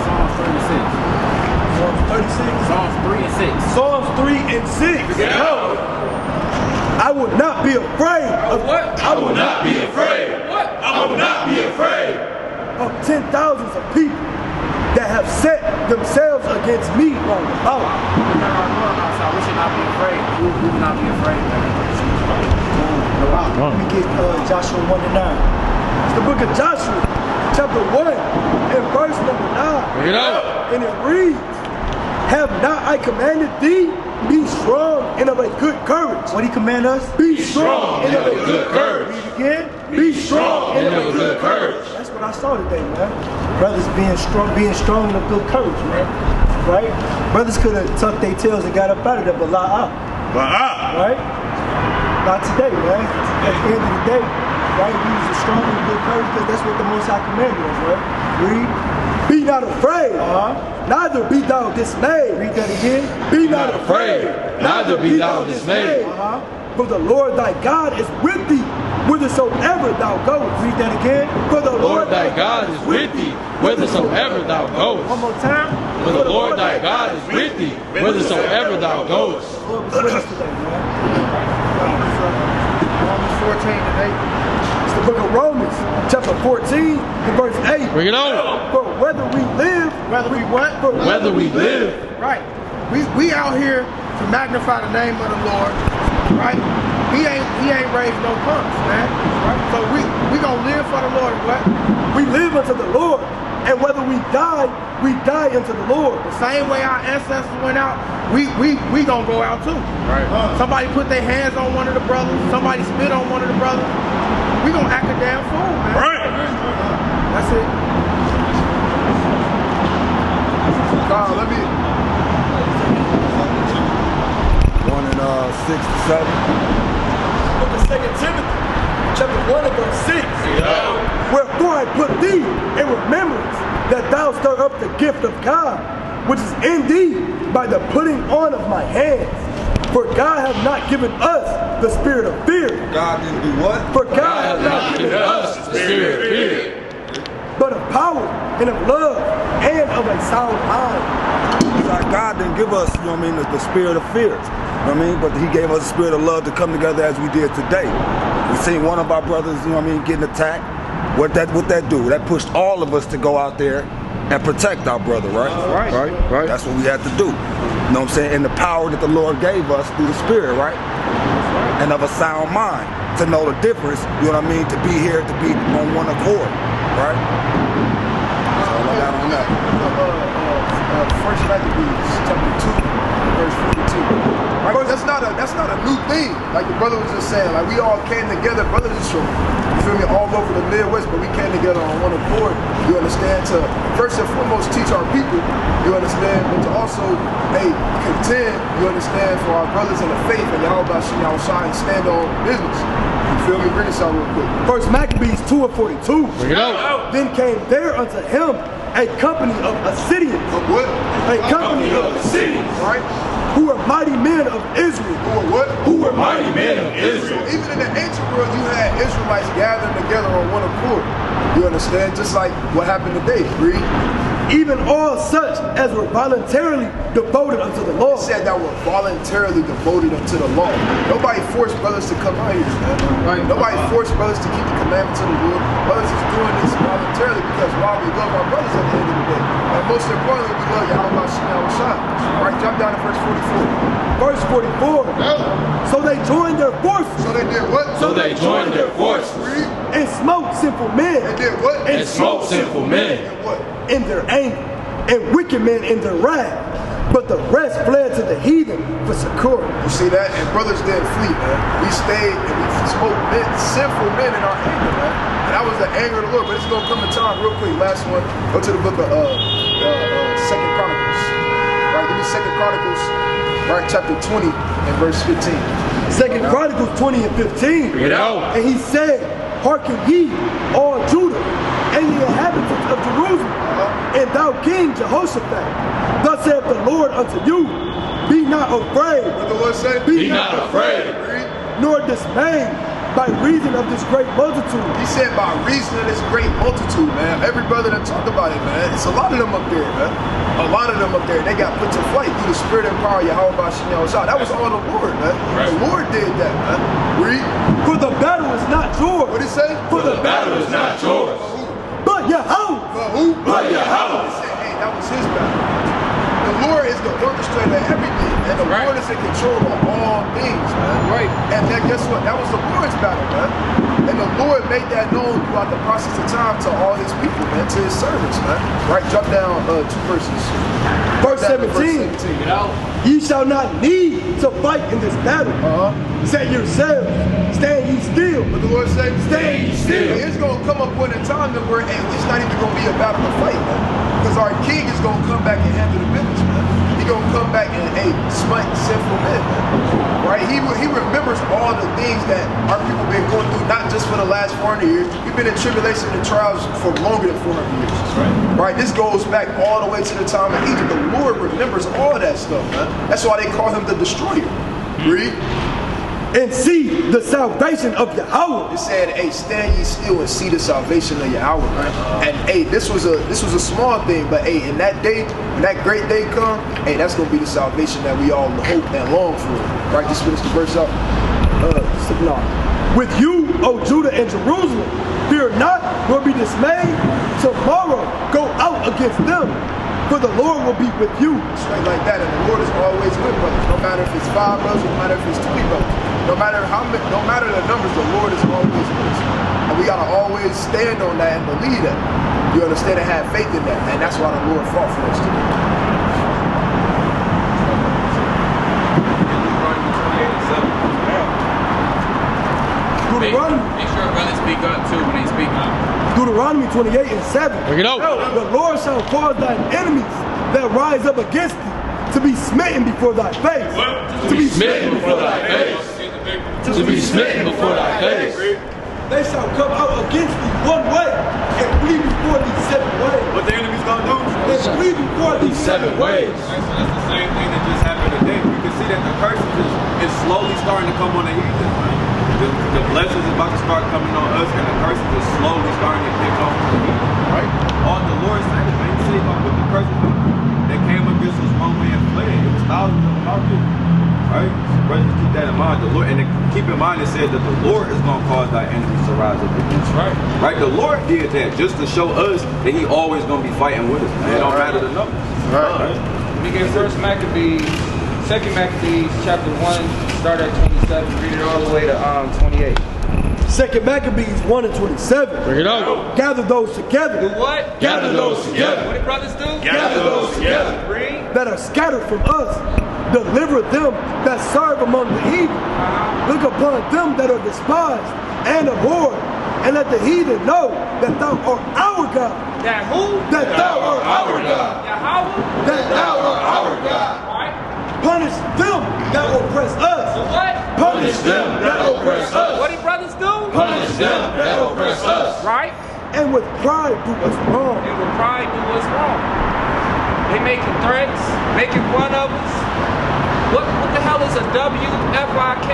Psalms 36. Psalms 36. Psalms 3 and 6. Psalms 3 and 6. Yeah. I will not be afraid of what? I will not be afraid. What? I will not be afraid of 10,000s of people that have set themselves against me round about. We should not be afraid. We will not be afraid. Let me get Joshua 1 and 9. It's the book of Joshua, chapter 1, and verse number 9. Read it out. And it reads, have not I commanded thee? Be strong and of a good courage. What did he command us? Be strong and of a good courage. Read it again. Be strong and of a good courage. That's what I saw today, man. Brothers being strong and of good courage, man. Right? Brothers could have tucked their tails and got up out of there, but right? Not today, man. At the end of the day, right? We use strong and good courage because that's what the Most High commanded us, right? Read. Be not afraid, neither be thou dismayed. Read that again. Be not afraid, neither be thou dismayed. For the Lord thy God is with thee, whithersoever thou goest. Read that again. For the Lord thy God is with thee, whithersoever thou goest. One more time. For the Lord thy God is with thee, whithersoever thou goest. Lord was with us today, man. 14 and 8. It's the book of Romans, chapter 14 and verse 8. Bring it on. For whether we live, Whether we what? for Whether we live. Right. We out here to magnify the name of the Lord, right? He ain't raised no punks, man. Right? So we gonna live for the Lord, what? we live unto the Lord, and whether we die unto the Lord. The same way our ancestors went out, we gonna go out too. Right. Somebody put their hands on one of the brothers, somebody spit on one of the brothers. We gonna act a damn fool, man. Right. That's it. Let me. 1 and 6 to 7. Book of 2 Timothy, chapter 1 and verse 6. Wherefore I put thee in remembrance that thou stir up the gift of God, which is in thee by the putting on of my hands. For God hath not given us the spirit of fear. God didn't do what? For God hath not given us the spirit of fear, but of power and of love and of a sound mind. It's like God didn't give us, you know what I mean, the spirit of fear. You know what I mean? But he gave us a spirit of love to come together as we did today. We seen one of our brothers, you know what I mean, getting attacked. What that do? That pushed all of us to go out there and protect our brother, right? Right. That's what we had to do. You know what I'm saying? And the power that the Lord gave us through the spirit, right? And of a sound mind to know the difference, you know what I mean, to be here, to be on one accord, right? That's all I got on that. First Maccabees, chapter 2, verse 42. Right? That's not a new thing. Like the brother was just saying, like we all came together, brothers is from, you feel me, all over the Midwest, but we came together on one accord, you understand, to first and foremost teach our people, you understand, but to also, contend, you understand, for our brothers in the faith, and y'all about to shine and stand on business. You feel me? Bring this out real quick. First Maccabees 2 and 42. Bring it out. Then came there unto him a company of Assyrians. Of what? A company of Assyrians. Right? Who were mighty men of Israel. Who were what? Who were mighty men of Israel. So even in the ancient world, you had Israelites gathering together on one accord. You understand? Just like what happened today. Read. Even all such as were voluntarily devoted unto the law. It said that were voluntarily devoted unto the law. Nobody forced brothers to come out here, man. Right? Nobody forced brothers to keep the commandments of the Lord. Brothers is doing this voluntarily because while we love our brothers at the end of the day. And most importantly, we love Yahweh Shah. Right? Jump down to verse 44. Verse 44. So they joined their forces. So they did what? So they joined their forces. And smote sinful men. They did what? And smote sinful men. And what? In their anger, and wicked men in their wrath, but the rest fled to the heathen for succor. You see that? And brothers didn't flee, man. We stayed and we spoke sinful men in our anger, man. And that was the anger of the Lord. But it's gonna come in time, real quick. Last one. Go to the book of 2 Chronicles. Right, give me 2 Chronicles, right, chapter 20 and verse 15. 2 Chronicles 20 and 15. Bring it out. And he said, hearken ye, all Judah, and the inhabitants of Jerusalem, and thou King Jehoshaphat. Thus saith the Lord unto you, be not afraid. What the Lord say? Be not afraid. Nor dismayed by reason of this great multitude. He said by reason of this great multitude, man. Every brother that talked about it, man. It's a lot of them up there, man. A lot of them up there. They got put to flight through the spirit and power of Yahweh Shah. That was all the Lord, man. Right. The Lord did that, man. Read. For the battle is not yours. What did he say? For the battle is not yours. But Yahweh. But who? But Yahweh. He said, hey, that was his battle. The Lord is the orchestrator of everything, and the Lord is in control of all things, man. Right. And then guess what? That was the Lord's battle, man. And the Lord made that known throughout the process of time to all his people, man, to his servants, man. Right? Jump down 2 verses. Verse 17. You know? Ye shall not need to fight in this battle. Set yourselves, stand ye still. What the Lord say? Stand ye still. It's going to come up point in time that where it's not even going to be a battle to fight, man. Because our king is going to come back and handle the business, man. He's going to come back and, smite sinful men, man. Right? He remembers all the things that our people been going through, not just for the last 400 years. We've been in tribulation and trials for longer than 400 years. Right? This goes back all the way to the time of Egypt. The Lord remembers all that stuff, man. That's why they call him the destroyer. Read. And see the salvation of Yahweh. It said, hey, stand ye still and see the salvation of Yahweh, man. And hey, this was a small thing, but hey, in that day, when that great day come, hey, that's gonna be the salvation that we all hope and long for. Right? Just finish the verse up. with you, O Judah and Jerusalem. Fear not, nor be dismayed. Tomorrow go out against them, for the Lord will be with you. Straight like that, and the Lord is always with brothers. No matter if it's 5 brothers, no matter if it's 20 brothers. No matter the numbers, the Lord is always with us. And we gotta always stand on that and believe that. You understand, and have faith in that. And that's why the Lord fought for us today. Deuteronomy. Make sure brothers speak up too when they speak up. Deuteronomy 28:7. Bring it out. The Lord shall cause thine enemies that rise up against thee to be smitten before thy face. To be smitten before thy face. To be smitten before thy face. They shall come out against thee one way and flee before thee 7 ways. What the enemy's gonna do? And flee before thee 7 ways. So that's the same thing that just happened today. You can see that the curses is slowly starting to come on the heathen. The blessings is about to start coming on us, and the curses is slowly starting to kick off. Right? All the Lord said, man, you see about with the curses that came against us one way and fled. It was thousands of them out there. Right? So brothers, keep that in mind. The Lord, and keep in mind, it says that the Lord is going to cause thy enemies to rise up against you. Right? The Lord did that just to show us that He always going to be fighting with us. Man. It don't matter the numbers. Right. We get 1 Maccabees, 2 Maccabees, chapter 1. Start at 27, read it all the way to 28. 2 Maccabees 1 and 27. Bring it out. Gather those together. Do what? Gather those together. What do brothers do? Gather those together. Read. That are scattered from us. Deliver them that serve among the heathen. Look upon them that are despised and abhorred. And let the heathen know that thou art our God. That who? That thou art our God. Yahweh? That thou art our God. Right. Punish them that oppress us. What? Punish them that oppress us. What do brothers do? Punish them that oppress us. Right? And with pride do us wrong. And with pride do us wrong. They making threats, making fun of us. What the hell is a WFIK?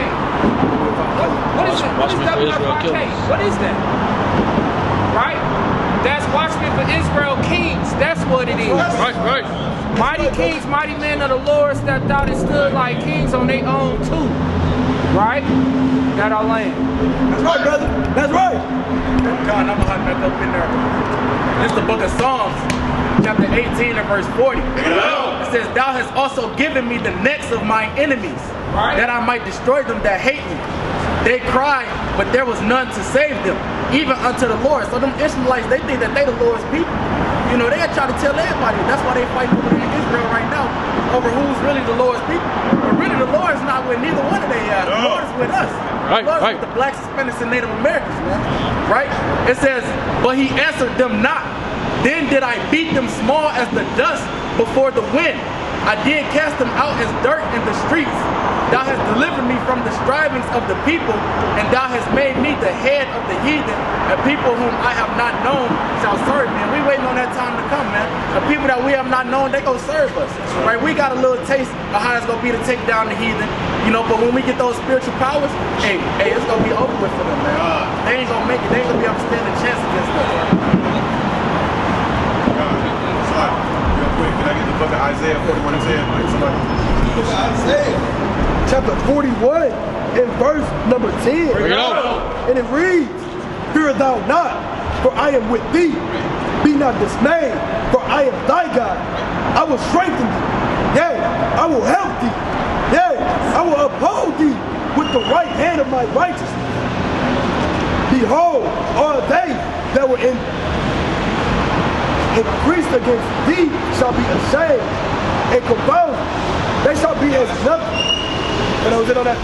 What is it? What is WFIK? What is that? Right? That's Watchmen for Israel Kings. That's what it is. Right. Mighty kings, mighty men of the Lord stepped out and stood like kings on their own too. Right? Got our land. That's right, brother. That's right. God, I'm gonna back up in there. This is the book of Psalms, chapter 18 and verse 40. It says, Thou hast also given me the necks of my enemies, that I might destroy them that hate me. They cried, but there was none to save them, even unto the Lord. So them Israelites, they think that they the Lord's people. You know, they try to tell everybody. That's why they fighting over in Israel right now, over who's really the Lord's people. But really the Lord's not with neither one of they are. The Lord is with us. The Lord is with the blacks, Hispanics, and Native Americans, man. Right? It says, but he answered them not. Then did I beat them small as the dust before the wind. I did cast them out as dirt in the streets. Thou hast delivered me from the strivings of the people, and thou hast made me the head of the heathen, and people whom I have not known shall serve me. And we waiting on that time to come, man. The people that we have not known, they gonna serve us. Right? We got a little taste of how it's gonna be to take down the heathen. You know, but when we get those spiritual powers, hey, it's gonna be over with for them, man. They ain't gonna make it. They ain't gonna be able to stand a chance against us. Real quick, can I get the book of Isaiah 41 and 10? Like somebody. Book of Isaiah, chapter 41 and verse number 10. Bring it out. And it reads, Fear thou not, for I am with thee. Be not dismayed, for I am thy God. I will strengthen thee. Yea, I will help thee. Yea, I will uphold thee with the right hand of my righteousness. Behold, all they that were increased against thee shall be ashamed and confounded. They shall be as nothing. And I was in on that.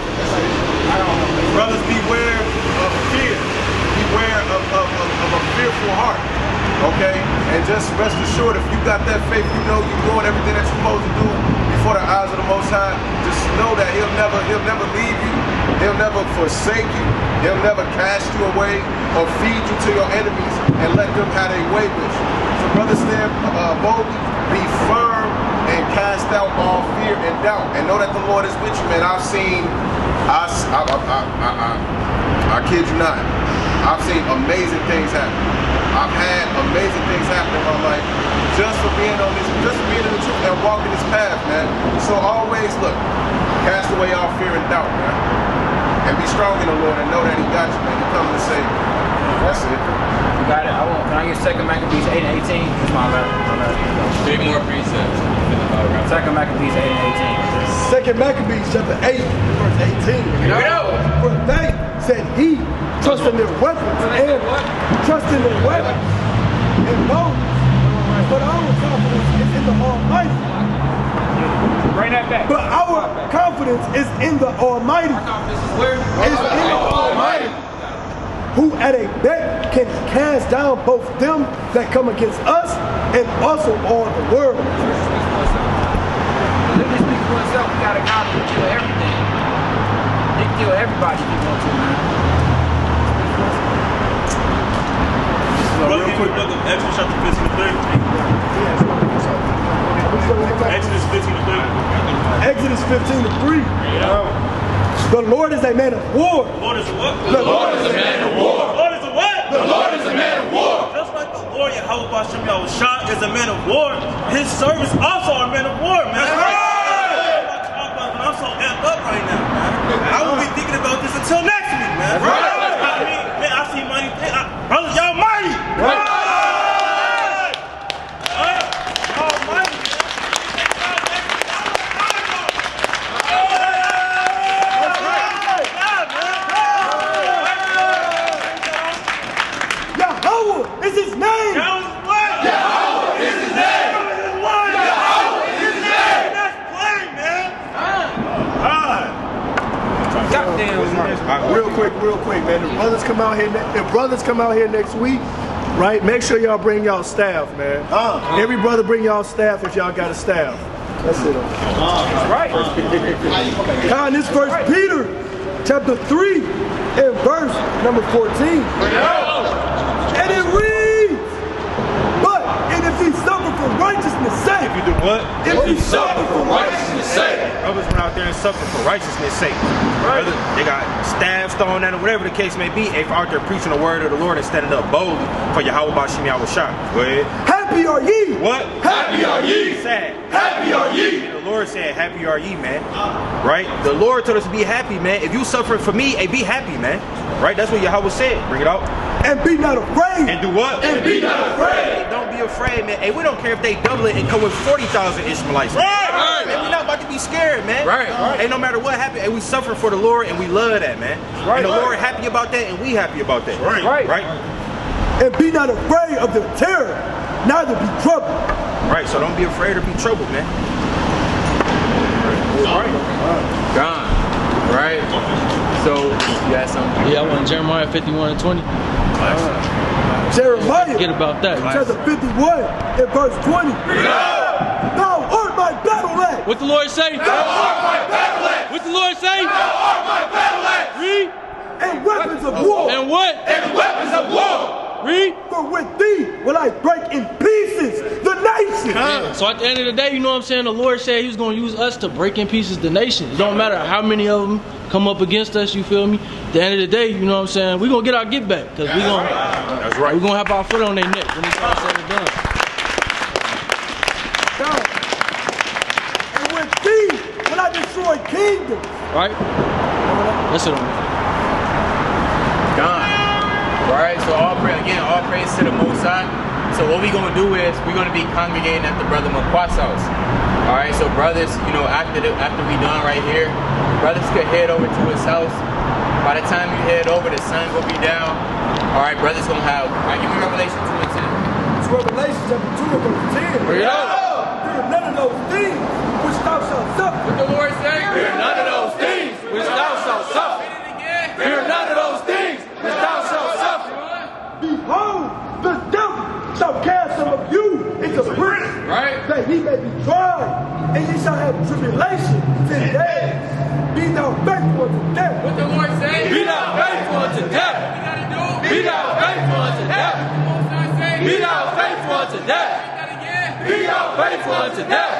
Brothers, beware of fear. Beware of a fearful heart. Okay? And just rest assured, if you got that faith, you know you're doing everything that you're supposed to do before the eyes of the Most High. Just know that He'll never leave you. He'll never forsake you. He'll never cast you away or feed you to your enemies and let them have their way with you. So brothers, stand boldly, be firm, and cast out all fear and doubt. And know that the Lord is with you, man. I kid you not. I've seen amazing things happen. I've had amazing things happen in my life just for being on this, just for being in the truth and walking this path, man. So always look, cast away all fear and doubt, man. and be strong in the Lord and know that He got you, man. You come to say, that's it. You got it. Can I get 2 Maccabees 8 and 18? That's my last. 3 more precepts. 2 Maccabees 8 and 2 Maccabees chapter 8, verse 18. Here we go. For they said he trust in their weapons and trust in their weapons and bones. But our confidence is in the Almighty. Bring that back. But our confidence is in the Almighty. Is in the Almighty. Who at a bet can cast down both them that come against us and also all the world. Let me speak for itself. We got a God who can kill everything. He can kill everybody if he wants to, man. Real quick, brother, Exodus chapter 15 to 30. Exodus 15 to 30. Exodus 15 to 3. The Lord is a man of war. The Lord is a what? The Lord is a man of war. The Lord is a what? The Lord is a man of war. Just like the Lord Yahweh Bashem Yahushua is a man of war, his servants also are men of war, man. That's right. I'm so amped up right now, man. I won't be thinking about this until next week, man. Right. I mean, man, I see mighty things. Brothers, y'all mighty. Right. Yahweh is his name. Yahweh is his name. Yahweh is his name. That's plain, man. Real quick, man. If brothers come out here next week, right? Make sure y'all bring y'all staff, man. Every brother bring y'all staff if y'all got a staff. That's it. That's right. Con, this verse Peter, chapter 3, and verse number 14. And it reads, and if he suffer for righteousness' sake. If you do what? If he suffer for righteousness' sake. Brothers went out there and suffered for righteousness' sake. Right. They got stabbed, thrown at them, whatever the case may be. If out there preaching the word of the Lord and standing up boldly for Yahweh Bashem Yahushua. Go ahead. Happy are ye. What? Happy are ye. Sad. Happy are ye. And the Lord said, happy are ye, man. Right? The Lord told us to be happy, man. If you suffering for me, be happy, man. Right? That's what Yahweh said. Bring it out. And be not afraid. And do what? And be not afraid. Don't be afraid, man. Hey, we don't care if they double it and come with 40,000 Ishmaelites. Right. Man, we're not about to be scared, man. Right. Hey, no matter what happened, hey, we suffer for the Lord and we love that, man. Right. And the Lord happy about that and we happy about that. Right. Right. And be not afraid of their terror, neither be troubled. Right. So don't be afraid or be troubled, man. Right. Gone. Right. So you got something? Yeah, I want Jeremiah 51 and 20. Jeremiah. Forget about that. Chapter 51 and verse 20. Thou art my battle axe. What the Lord say? Thou art my battle axe. What the Lord say? Thou art my battle axe. Read. And weapons of war. And what? And weapons of war. Read. For with thee will I break in pieces the nation. Yeah. So at the end of the day, you know what I'm saying? The Lord said he was going to use us to break in pieces the nation. It don't matter how many of them come up against us, you feel me? At the end of the day, you know what I'm saying? We're going to get our get back. Because we're going to have our foot on their neck when it's all said and done. And with thee will I destroy kingdoms. Right? That's it. Gone. Right, so all praise to the Most High. So what we're going to do is we're going to be congregating at the Brother Maqua's house. All right, so brothers, you know, after we done right here, brothers could head over to his house. By the time you head over, the sun will be down. All right, brothers going to have, all right, give me Revelation 2 and 10. It's Revelation chapter 2 and verse 10. Bring it up. Fear none of those things which thou shalt suffer. What the Lord say? Fear none of those things which thou shalt suffer. Fear none of those things which thou shalt suffer. Behold, the devil shall cast some of you into prison, right? That he may be tried, and ye shall have tribulation 10 days. Be thou faithful unto death. What the Lord say? Be thou faithful unto death. What you gotta do? Be thou faithful unto death. Be thou faithful unto death. Be thou faithful unto death.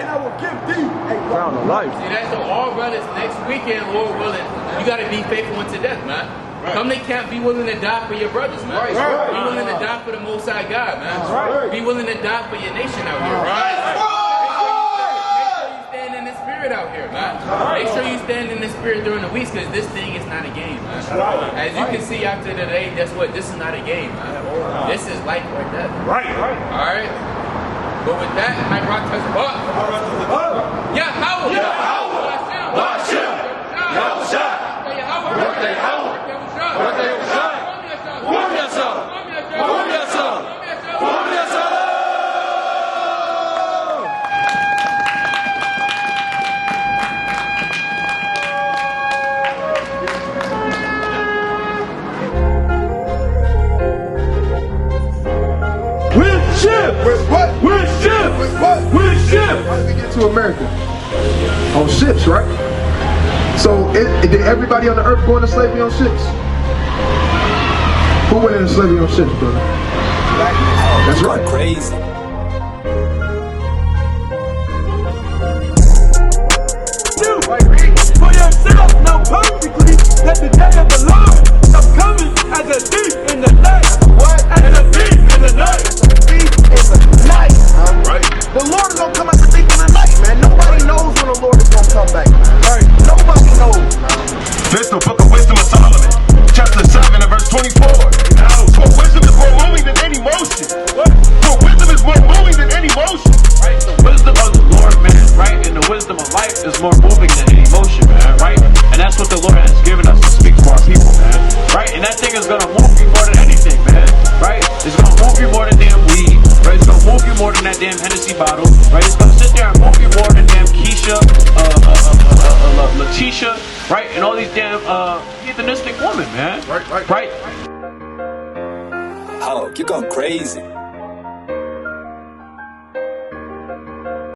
And I will give thee a crown of life. See, that's so all brothers next weekend, Lord willing, you gotta be faithful unto death, man. Right. Come to camp, be willing to die for your brothers, man. Right. Be willing to die for the Most High God, man. Right. Be willing to die for your nation out here. Right. Make sure you stand in the spirit. spirit out here, man. Make sure you stand in the spirit during the weeks, because this thing is not a game, man. As you can see after today, that's what, this is not a game, man. This is life or death. Right. Alright? But with that, I protest what? Yeah, how? With what? With ships. With what? With ships. How did we get to America? On ships, right? So did everybody on the earth go into slavery on ships? Who went into slavery on ships, brother? That's right. Crazy. For yourself, know perfectly that the day of the Lord is coming as a thief in the night. What? As a thief in the night. Night. Right. The Lord is gonna come as a thief in the night, man. Nobody knows when the Lord is gonna come back. Right. Nobody knows. This the book of wisdom of Solomon, chapter 7 and verse 24. For wisdom is more moving than any motion. For wisdom is more moving than any motion. Right? The wisdom of the Lord, man, right? And the wisdom of life is more moving than any emotion, man, right? And that's what the Lord has given us to speak to our people, man, right? And that thing is gonna move you more than anything, man, right? It's gonna move you more than damn weed, right? It's gonna move you more than that damn Hennessy bottle, right? It's gonna sit there and move you more than damn Keisha, Letitia, right? And all these damn heathenistic women, man. Right. Oh, you're going crazy.